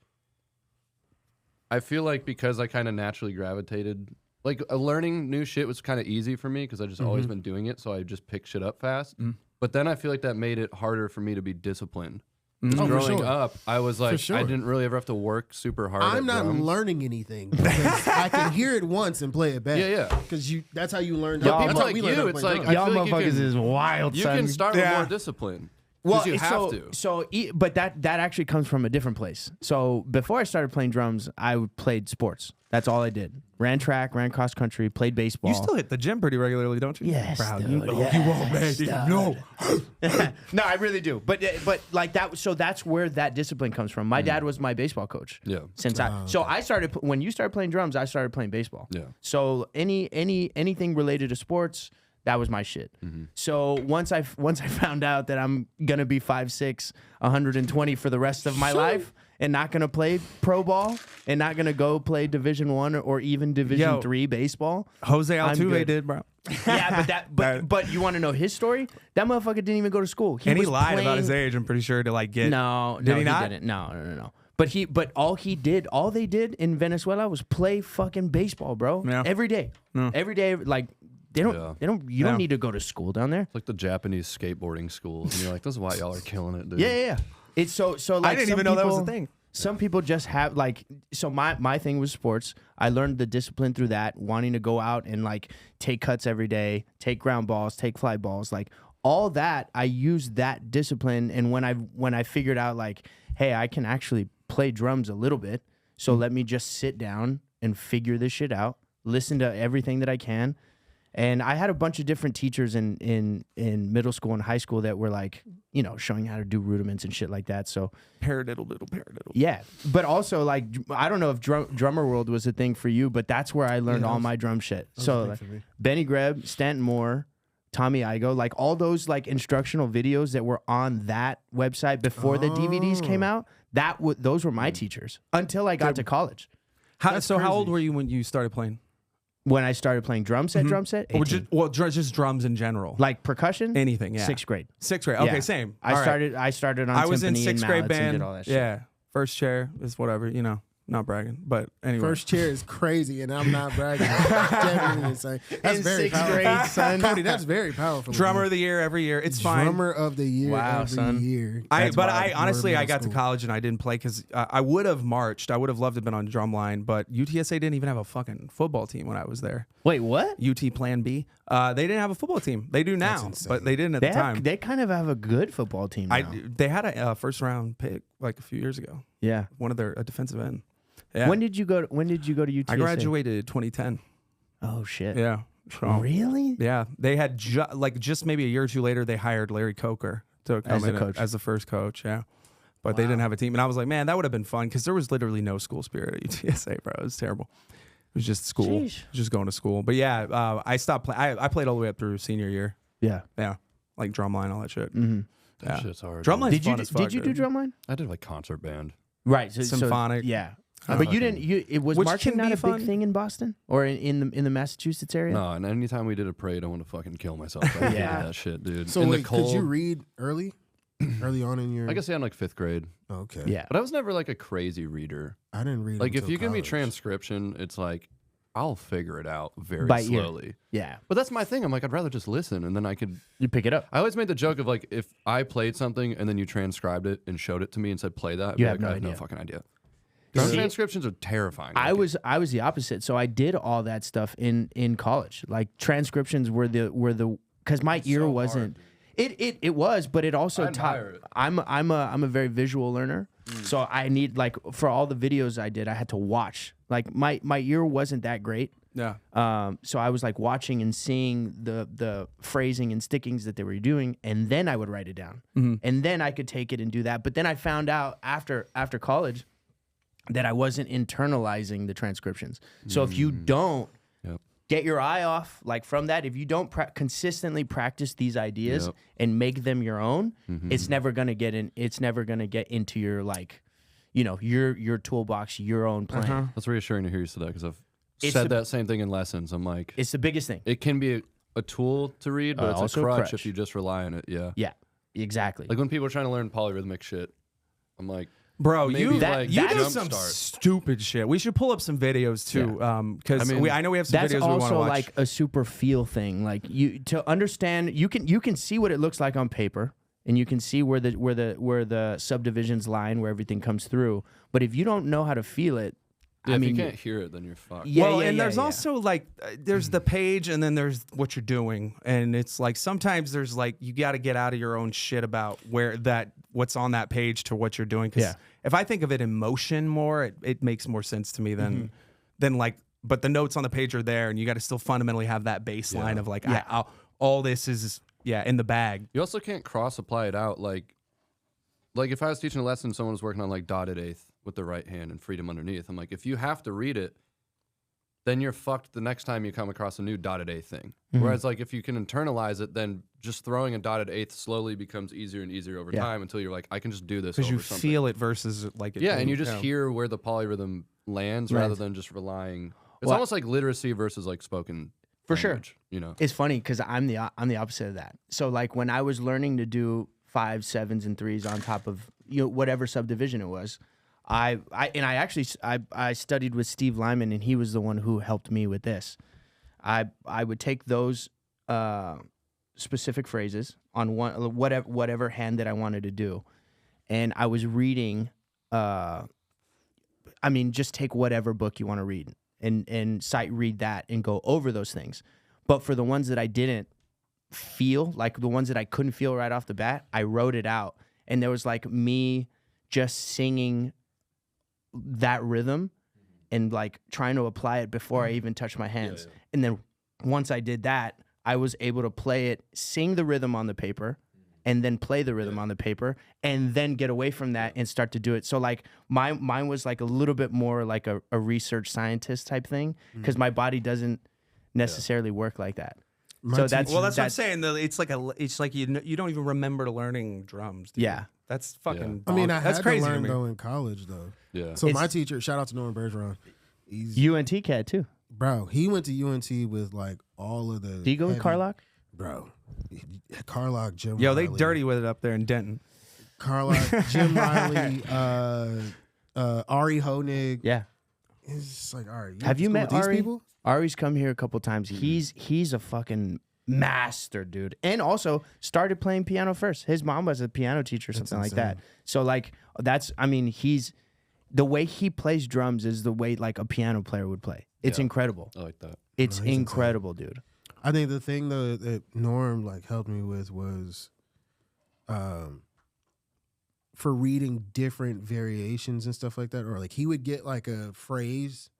S5: I feel like because I kind of naturally gravitated, like learning new shit was kind of easy for me because I just always been doing it. So I just pick shit up fast. But then I feel like that made it harder for me to be disciplined. 'Cause
S3: Oh, for
S5: growing
S3: sure.
S5: up, I was like,
S3: sure.
S5: I didn't really ever have to work super hard.
S3: I'm
S5: at
S3: not
S5: drums.
S3: learning anything because I can hear it once and play it back.
S5: Yeah, yeah.
S3: Because that's how you learn.
S4: Y'all
S3: that's
S5: It's
S3: how
S5: like
S3: we learned
S5: you.
S3: how to
S5: It's
S3: play
S5: like
S3: drums.
S5: I
S4: Y'all
S5: feel like you
S4: motherfuckers
S5: can-
S4: is wild,
S5: You
S4: son.
S5: can start with
S2: Yeah.
S5: more discipline.
S4: Well,
S5: You have to.
S4: But that actually comes from a different place. So before I started playing drums, I played sports. That's all I did. Ran track, ran cross country, played baseball.
S2: You still hit the gym pretty regularly, don't you?
S4: Yes,
S2: Bro,
S4: dude,
S2: you
S4: yes,
S2: won't, man.
S4: stud.
S2: No.
S4: No, I really do. But like that. So that's where that discipline comes from. My dad was my baseball coach.
S5: Yeah.
S4: So I started when you started playing drums. I started playing baseball.
S5: Yeah.
S4: So anything related to sports, that was my shit. So once I found out that I'm gonna be 5'6", 120 for the rest of my life, and not gonna play pro ball, and not gonna go play Division I or even Division III baseball.
S2: Jose
S4: I'm
S2: Altuve
S4: good.
S2: did, bro.
S4: Yeah, but you want to know his story? That motherfucker didn't even go to school.
S2: And he
S4: was
S2: lied about
S4: playing-
S2: his age, I'm pretty sure, to like get.
S4: No,
S2: Did he not?
S4: didn't. No. But all they did in Venezuela was play fucking baseball, bro.
S2: Yeah.
S4: Every day. Every day, like you don't
S2: Yeah.
S4: need to go to school down there.
S5: It's like the Japanese skateboarding schools, and you're like, "This is why y'all are killing it, dude."
S4: Yeah. It's so like
S2: I didn't
S4: some
S2: even know that was a
S4: people-
S2: thing.
S4: Some people just have like so my thing was sports. I learned the discipline through that, wanting to go out and like take cuts every day, take ground balls, take fly balls, like all that. I used that discipline, and when I figured out like, hey, I can actually play drums a little bit, so let me just sit down and figure this shit out, listen to everything that I can. And I had a bunch of different teachers in middle school and high school that were like, you know, showing how to do rudiments and shit like that. So
S2: Paradiddle.
S4: yeah, but also like I don't know if drummer world was a thing for you, but that's where I learned all my drum shit. So like, Benny Greb, Stanton Moore, Tommy Igo, like all those like instructional videos that were on that website before the DVDs came out. Those were my teachers until I got to college.
S2: How
S3: That's
S2: How old
S3: crazy.
S2: were you when you started playing?
S4: When I started playing drum set,
S2: Or
S4: 18.
S2: just drums in general.
S4: Like percussion,
S2: Anything, yeah.
S4: 6th grade.
S2: Sixth grade. Okay,
S4: Yeah.
S2: same.
S4: I
S2: All right.
S4: started on.
S2: I was in
S4: timpani and
S2: sixth grade
S4: mallets and
S2: band.
S4: did all that shit.
S2: Yeah. First chair is whatever, you know. Not bragging, but anyway.
S3: First chair is crazy, and I'm not bragging. That's definitely insane. That's
S4: In
S3: very
S4: 6th
S3: powerful.
S4: grade, son.
S3: Cody, that's very powerful.
S2: Drummer of the year every year. It's fine.
S3: Drummer of the year
S4: Wow,
S3: every
S4: son.
S3: year.
S2: I
S3: Word
S2: honestly I
S3: middle
S2: got to
S3: school.
S2: college and I didn't play because I would have marched. I would have loved to have been on drumline, but UTSA didn't even have a fucking football team when I was there.
S4: Wait, what?
S2: UT Plan B. They didn't have a football team. They do now,
S3: insane.
S2: but they didn't at the time.
S4: They kind of have a good football team now.
S2: They had a first round pick like a few years ago.
S4: Yeah.
S2: One of their a defensive end. Yeah.
S4: When did you go to UTSA?
S2: I graduated 2010.
S4: Oh shit.
S2: Yeah. So,
S4: Really?
S2: yeah. They had just maybe a year or two later they hired Larry Coker to come
S4: As the
S2: in
S4: coach.
S2: as the first coach. Yeah. But they didn't have a team, and I was like, man, that would have been fun because there was literally no school spirit at UTSA, bro. It was terrible. It was just school,
S4: Sheesh.
S2: just going to school. But yeah, I stopped playing. I played all the way up through senior year.
S4: Yeah.
S2: Yeah, like drumline, all that shit.
S4: Mm-hmm.
S2: Yeah.
S5: That shit's hard.
S2: Drumline's
S4: Did you
S2: fun as fuck,
S4: did you do
S2: dude.
S4: drumline?
S5: I did like concert band.
S4: Right.
S2: Symphonic.
S4: Yeah.
S5: I
S4: But you
S5: fucking-
S4: didn't. It was
S2: Which
S4: marching
S2: can
S4: not
S2: be
S4: a
S2: fun.
S4: big thing in Boston or in the Massachusetts area.
S5: No, and anytime we did a parade, I want to fucking kill myself. I hated
S4: Yeah.
S5: that shit, dude.
S3: So
S5: in
S3: wait,
S5: the cold.
S3: could you read early on in your?
S5: I guess yeah, in like 5th grade,
S3: Okay.
S4: Yeah.
S5: but I was never like a crazy reader.
S3: I didn't read.
S5: Like if
S3: until
S5: you give me
S3: college.
S5: transcription, it's like I'll figure it out very
S4: By ear.
S5: slowly.
S4: Yeah.
S5: But that's my thing. I'm like, I'd rather just listen, and then I could.
S4: You pick it up.
S5: I always made the joke of like, if I played something and then you transcribed it and showed it to me and said play that, I'd
S4: You
S5: be
S4: have
S5: like,
S4: no
S5: I have no
S4: idea.
S5: fucking idea. Drum
S4: See,
S5: transcriptions are terrifying.
S4: I was the opposite. So I did all that stuff in college. Like transcriptions were the because my ear
S5: so
S4: wasn't. It was, but it also
S5: I
S4: taught.
S5: admire it.
S4: I'm a very visual learner, so I need like for all the videos I did, I had to watch. Like my ear wasn't that great.
S2: Yeah.
S4: So I was like watching and seeing the phrasing and stickings that they were doing, and then I would write it down, and then I could take it and do that. But then I found out after college that I wasn't internalizing the transcriptions. So if you don't get your eye off like from that, if you don't consistently practice these ideas and make them your own, it's never gonna get in. It's never gonna get into your like, your toolbox, your own plan.
S5: That's reassuring to hear you say that because I've
S4: It's
S5: said
S4: the-
S5: that same thing in lessons. I'm like,
S4: It's the biggest thing.
S5: it can be a tool to read, but it's
S4: also
S5: a
S4: a
S5: crutch
S4: crutch.
S5: if you just rely on it. Yeah.
S4: Yeah, exactly.
S5: Like when people are trying to learn polyrhythmic shit, I'm like,
S2: Bro,
S5: maybe
S2: you
S5: like
S2: you do
S5: jump
S2: some
S5: start.
S2: stupid shit. We should pull up some videos too, because I know we have some
S4: That's
S2: videos we want to
S4: also
S2: watch.
S4: like a super feel thing. Like to understand, you can see what it looks like on paper, and you can see where the subdivisions line, where everything comes through. But if you don't know how to feel it,
S5: yeah,
S4: I mean,
S5: if you can't hear it, then you're fucked.
S4: Yeah,
S2: well,
S4: yeah,
S2: and
S4: yeah,
S2: there's
S4: yeah.
S2: also like there's the page, and then there's what you're doing, and it's like sometimes there's like you got to get out of your own shit about what's on that page to what you're doing. Because if I think of it in motion more, it makes more sense to me than like. But the notes on the page are there, and you got to still fundamentally have that baseline of like all this is in the bag.
S5: You also can't cross apply it out. Like if I was teaching a lesson, someone was working on like dotted eighth with the right hand and freedom underneath. I'm like, if you have to read it, then you're fucked the next time you come across a new dotted eighth thing. Whereas like if you can internalize it, then just throwing a dotted eighth slowly becomes easier and easier over time until you're like, I can just do this
S2: Because
S5: over
S2: you
S5: something.
S2: feel it versus like it
S5: And you just
S2: yeah.
S5: hear where the polyrhythm lands rather than just relying. It's almost like literacy versus like spoken
S4: For sure.
S5: language, you know.
S4: it's funny because I'm the opposite of that. So like when I was learning to do 5s, 7s, and 3s on top of whatever subdivision it was, I studied with Steve Lyman, and he was the one who helped me with this. I would take those specific phrases on whatever hand that I wanted to do, and I was reading. Just take whatever book you want to read and sight read that and go over those things. But for the ones that I didn't feel, like the ones that I couldn't feel right off the bat, I wrote it out, and there was like me just singing that rhythm and like trying to apply it before I even touched my hands. And then once I did that, I was able to play it, sing the rhythm on the paper, and then play the rhythm on the paper, and then get away from that and start to do it. So like mine was like a little bit more like a research scientist type thing, because my body doesn't necessarily work like that. So that's
S2: Well, that's what I'm saying. It's like you don't even remember learning drums. Dude.
S4: Yeah.
S2: That's fucking.
S3: I mean, I
S2: that's
S3: had
S2: crazy
S3: to learn
S2: me.
S3: though in college though.
S5: Yeah.
S3: So my teacher, shout out to Norman Bergeron. He's
S4: UNT cat too.
S3: bro. He went to UNT with like all of the.
S4: Do you go with
S3: heavy-
S4: Carlock?
S3: Bro, Carlock, Jim.
S2: Yo, they
S3: Riley,
S2: dirty with it up there in Denton.
S3: Carlock, Jim Riley, Ari Honig.
S4: Yeah.
S3: It's just like, all right.
S4: Have you
S3: school
S4: met
S3: with these
S4: Ari?
S3: people?
S4: Ari's come here a couple times. He's a fucking master, dude. And also started playing piano first. His mom was a piano teacher or something like that. So like he's the way he plays drums is the way like a piano player would play. It's incredible.
S5: I like that.
S4: It's
S3: he's
S4: incredible, dude.
S3: I think the thing though that Norm like helped me with was, for reading different variations and stuff like that, or like he would get like a phrase,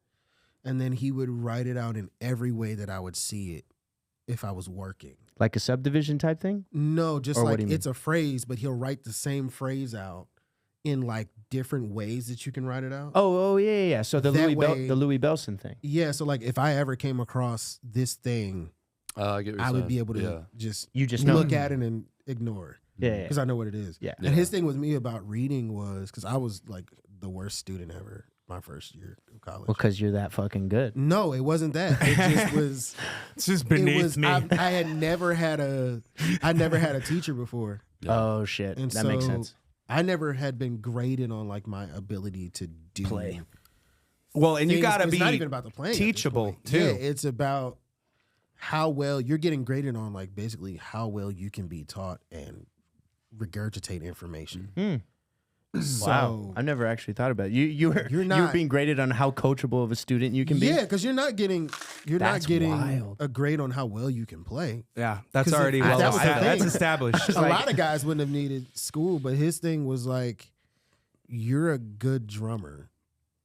S3: and then he would write it out in every way that I would see it if I was working.
S4: Like a subdivision type thing?
S3: No, just
S4: Or what
S3: like
S4: do you mean?
S3: it's a phrase, but he'll write the same phrase out in like different ways that you can write it out.
S4: Oh yeah. So the
S3: That way-
S4: the Louis Belson thing.
S3: Yeah, so like if I ever came across this thing,
S5: I get what you're
S3: I would
S5: saying.
S3: be able to
S5: Yeah.
S3: just
S4: You just know.
S3: look at it and ignore it.
S4: Yeah.
S3: Because I know what it is.
S4: Yeah.
S3: And his thing with me about reading was because I was like the worst student ever my first year of college.
S4: Well, because you're that fucking good.
S3: No, it wasn't that. It just was.
S2: It's just
S3: It
S2: beneath
S3: was.
S2: me.
S3: I had never had a teacher before,
S5: Yeah.
S4: Oh shit.
S3: and
S4: That makes sense.
S3: I never had been graded on like my ability to do
S4: Play.
S2: Well, and you
S3: things-
S2: gotta
S3: it's
S2: be
S3: not even about the playing at this
S2: teachable
S3: point.
S2: too.
S3: Yeah, it's about how well you're getting graded on, like basically how well you can be taught and regurgitate information. So,
S4: Wow, I've never actually thought about it. You were being graded on how coachable of a student you can be.
S3: Yeah, because you're not getting
S4: That's wild.
S3: a grade on how well you can play.
S2: Yeah, that's
S3: 'Cause if
S2: already
S3: that
S2: well
S3: was the
S2: established. That's
S3: thing-
S2: established.
S3: A lot of guys wouldn't have needed school, but his thing was like, you're a good drummer.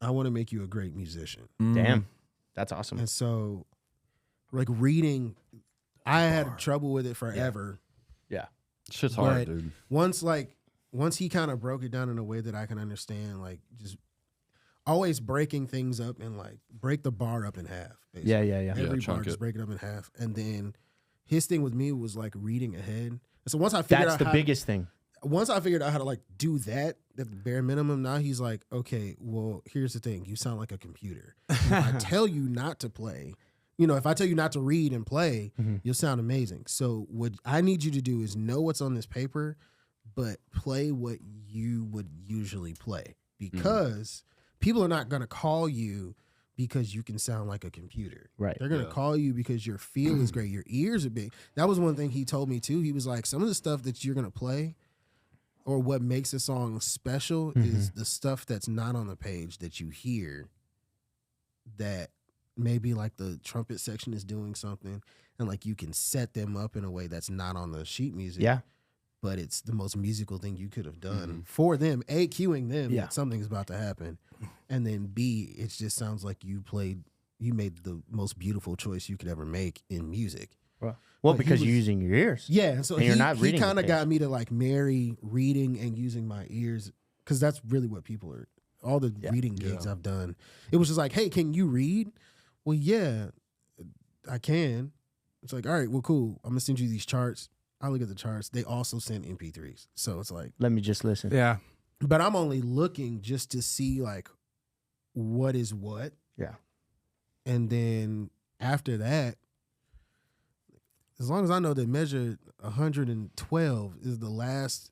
S3: I want to make you a great musician.
S4: Damn, that's awesome.
S3: And so, like reading, I had trouble with it forever.
S4: Yeah.
S5: Shit's hard,
S3: But
S5: dude.
S3: Once he kind of broke it down in a way that I can understand, like just always breaking things up and like break the bar up in half. Basically.
S4: Yeah.
S3: Every
S5: chunk
S3: bar, just
S5: it.
S3: break it up in half. And then his thing with me was like reading ahead. And so once I figured
S4: That's
S3: out
S4: the
S3: how
S4: biggest thing.
S3: once I figured out how to like do that at the bare minimum, now he's like, okay, well, here's the thing. You sound like a computer. If I tell you not to play, if I tell you not to read and play, you'll sound amazing. So what I need you to do is know what's on this paper, but play what you would usually play. Because people are not going to call you because you can sound like a computer.
S4: Right.
S3: They're going to call you because your feel is great. Your ears are big. That was one thing he told me too. He was like, some of the stuff that you're going to play or what makes a song special is the stuff that's not on the page that you hear, that maybe like the trumpet section is doing something and like you can set them up in a way that's not on the sheet music.
S4: Yeah.
S3: But it's the most musical thing you could have done for them. A, cueing them
S4: Yeah.
S3: that something's about to happen. And then B, it just sounds like you made the most beautiful choice you could ever make in music.
S4: Well,
S3: But he
S4: because
S3: was-
S4: you're using your ears.
S3: Yeah, and so
S4: And you're not
S3: he
S4: reading the
S3: kind of
S4: page.
S3: got me to like marry reading and using my ears, because that's really what people are. All the reading gigs I've done, it was just like, hey, can you read? Well, yeah, I can. It's like, all right, well, cool. I'm gonna send you these charts. I look at the charts. They also send MP3s, so it's like,
S4: Let me just listen.
S2: Yeah.
S3: but I'm only looking just to see like what is what.
S4: Yeah.
S3: And then after that, as long as I know that measure 112 is the last,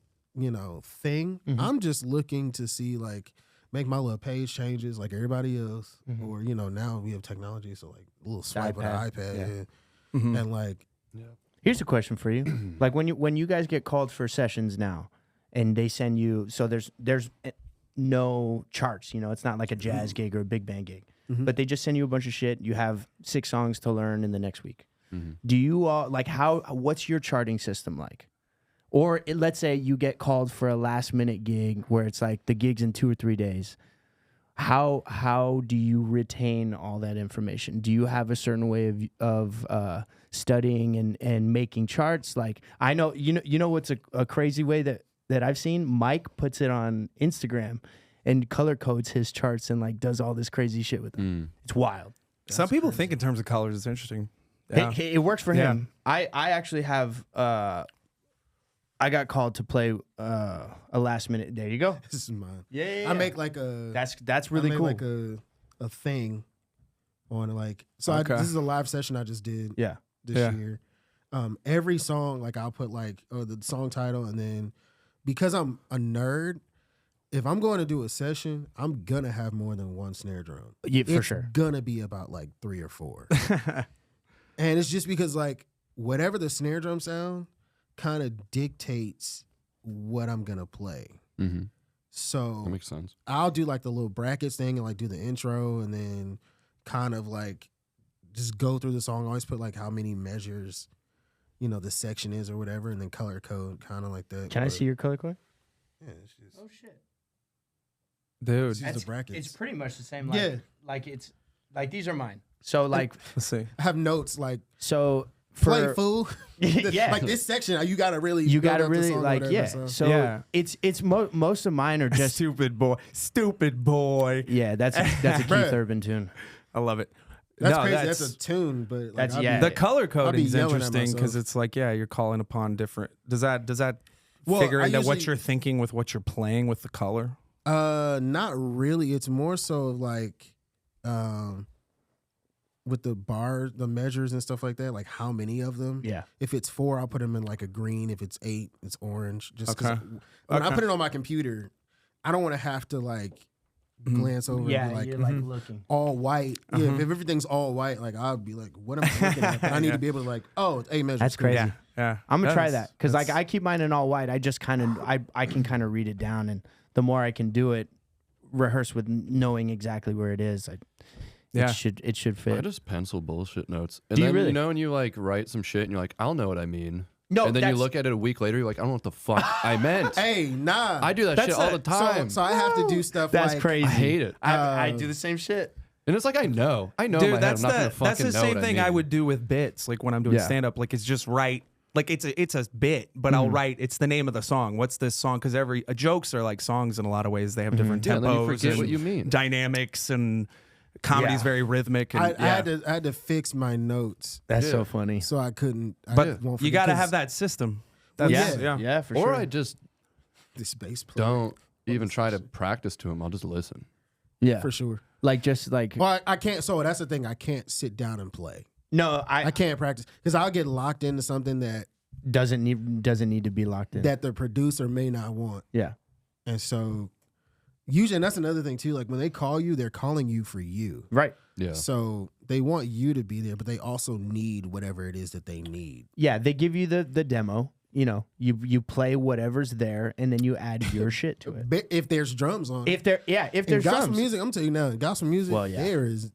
S3: thing, I'm just looking to see like make my little page changes like everybody else. Or, now we have technology, so like a little swipe on the iPad. And like,
S4: Here's a question for you. Like when you guys get called for sessions now and they send you, so there's no charts, it's not like a jazz gig or a big band gig, but they just send you a bunch of shit. You have 6 songs to learn in the next week. Do you all like what's your charting system like? Or let's say you get called for a last minute gig where it's like the gig's in 2 or 3 days. How do you retain all that information? Do you have a certain way of studying and making charts? Like I know you know what's a crazy way that I've seen? Mike puts it on Instagram and color codes his charts and like does all this crazy shit with them. It's wild.
S2: Some people think in terms of colors. It's interesting. Yeah.
S4: It works for him. I actually have I got called to play a last minute. There you go.
S3: this is mine.
S4: Yeah.
S3: I make like a
S4: That's really
S3: I
S4: cool.
S3: make like a thing on like, so
S2: Okay.
S3: this is a live session I just did
S4: yeah.
S3: this year. Every song, like I'll put like the song title, and then because I'm a nerd, if I'm going to do a session, I'm gonna have more than one snare drum.
S4: Yeah, for
S3: It's
S4: sure.
S3: gonna be about like 3 or 4. And it's just because like whatever the snare drum sound kind of dictates what I'm gonna play. So
S5: That makes sense.
S3: I'll do like the little brackets thing and like do the intro and then kind of like just go through the song. I always put like how many measures, the section is or whatever, and then color code kind of like that.
S4: Can I
S3: But,
S4: see your color code?
S3: Yeah, it's just,
S4: Oh shit.
S2: Dude,
S3: it's just the brackets.
S4: It's pretty much the same.
S3: Yeah.
S4: Like it's like these are mine. So like
S2: let's see.
S3: I have notes like
S4: so
S3: play
S4: for
S3: fool.
S4: yeah.
S3: Like this section, you gotta really
S4: you
S3: build
S4: got to
S3: up the
S4: really
S3: song or
S4: like
S3: whatever,
S4: yeah.
S3: so.
S4: So
S2: Yeah.
S4: it's most of mine are just
S2: Stupid boy. Stupid boy.
S4: yeah. That's a Keith
S3: Bruh.
S4: Urban tune.
S2: I love it.
S3: That's
S2: No,
S3: crazy. That's a tune, but like,
S4: That's-
S3: I'll be-
S4: yeah.
S2: The color
S3: I'll be
S2: coding's
S3: yelling at
S2: interesting because
S3: myself.
S2: it's like, yeah, you're calling upon different. Does that
S3: Well,
S2: figure
S3: I
S2: into what
S3: usually-
S2: you're thinking with what you're playing with the color?
S3: Not really. It's more so of like, with the bars, the measures and stuff like that. Like how many of them?
S4: Yeah.
S3: If it's 4, I'll put them in like a green. If it's 8, it's orange. Just 'cause
S2: Okay.
S3: when I
S2: Okay.
S3: put it on my computer, I don't want to have to like glance over
S4: Yeah,
S3: and be like,
S4: you're like looking.
S3: all white. Yeah, if everything's all white, like I'd be like, what am I looking at? But I need to be able to like, oh, it's 8 measures.
S4: That's
S3: cool.
S4: crazy.
S2: Yeah.
S4: I'm gonna try
S2: That's-
S4: that because like
S2: that's-
S4: I keep mine in all white. I just kind of I can kind of read it down, and the more I can do it, rehearse with knowing exactly where it is,
S2: Yeah.
S4: it should
S5: I
S4: fit.
S5: just pencil bullshit notes. And
S4: Do you
S5: then,
S4: really?
S5: you know, when you like write some shit and you're like, I'll know what I mean.
S4: No,
S5: and then you
S4: that's-
S5: look at it a week later, you're like, I don't know what the fuck I meant.
S3: Hey, nah.
S5: I do that
S4: That's
S5: shit all
S4: it.
S5: the time.
S3: So I have to do stuff
S4: That's
S3: like
S4: crazy.
S5: I hate it.
S4: I do the same shit.
S5: And it's like, I know in my
S2: Dude,
S5: head,
S2: that's
S5: I'm not gonna
S2: the
S5: fucking
S2: that's the
S5: know
S2: same
S5: what
S2: thing
S5: I
S2: I
S5: mean.
S2: would do with bits, like when I'm doing
S4: Yeah.
S2: stand up. Like it's just write, like it's a bit, but I'll write. It's the name of the song. What's this song? Because jokes are like songs in a lot of ways. They have different
S5: Yeah, and then you
S2: tempos
S5: forget
S2: and
S5: what you mean.
S2: dynamics, and comedy's
S4: Yeah.
S2: very rhythmic. And
S3: I had to fix my notes
S4: That's
S5: Yeah.
S4: so funny.
S3: so I couldn't.
S2: but
S3: I won't
S2: you
S3: forget,
S2: got to
S3: 'cause
S2: have that system.
S3: Well,
S2: That's,
S4: Yeah, for
S5: Or
S4: sure.
S5: I just
S3: this bass player
S5: don't even try to practice to him. I'll just listen.
S4: yeah,
S3: for sure.
S4: like just like
S3: Well, I can't. So that's the thing. I can't sit down and play.
S4: no,
S3: I can't practice because I'll get locked into something that
S4: doesn't need to be locked in.
S3: that the producer may not want,
S4: yeah,
S3: and so usually, and that's another thing too. Like when they call you, they're calling you for you.
S4: right.
S5: Yeah.
S3: So they want you to be there, but they also need whatever it is that they need.
S4: Yeah, they give you the demo. You know, you play whatever's there, and then you add your shit to it.
S3: But if there's drums on,
S4: If
S3: in
S4: there's
S3: gospel
S4: drums,
S3: music, I'm telling you now, in gospel music,
S4: Well, yeah.
S3: there is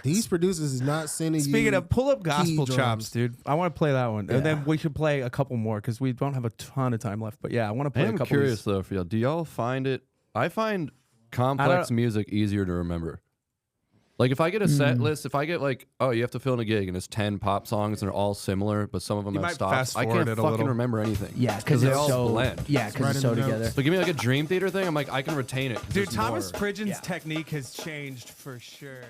S3: these producers is not sending you.
S2: Speaking of pull up gospel
S3: drums.
S2: chops, dude, I want to play that one,
S4: Yeah.
S2: and then we should play a couple more because we don't have a ton of time left. But yeah, I want to play
S5: I
S2: a
S5: am
S2: couple.
S5: curious
S2: Of these.
S5: though for y'all. Do y'all find it? I find complex music easier to remember. Like if I get a set list, if I get like, oh, you have to fill in a gig and it's 10 pop songs and they're all similar, but some of them
S2: You
S5: have
S2: might
S5: stops,
S2: fast
S5: I
S2: forward
S5: can't
S2: it a
S5: fucking
S2: little.
S5: remember anything.
S4: yeah, because
S5: they
S4: it's
S5: all
S4: so
S5: blend.
S4: yeah, because
S3: right
S4: it's
S3: in
S4: so
S3: the notes.
S4: together.
S5: But give me like a Dream Theater thing, I'm like, I can retain it. 'cause
S2: Dude,
S5: there's
S2: Thomas
S5: more.
S2: Pridgen's
S4: Yeah.
S2: technique has changed for sure.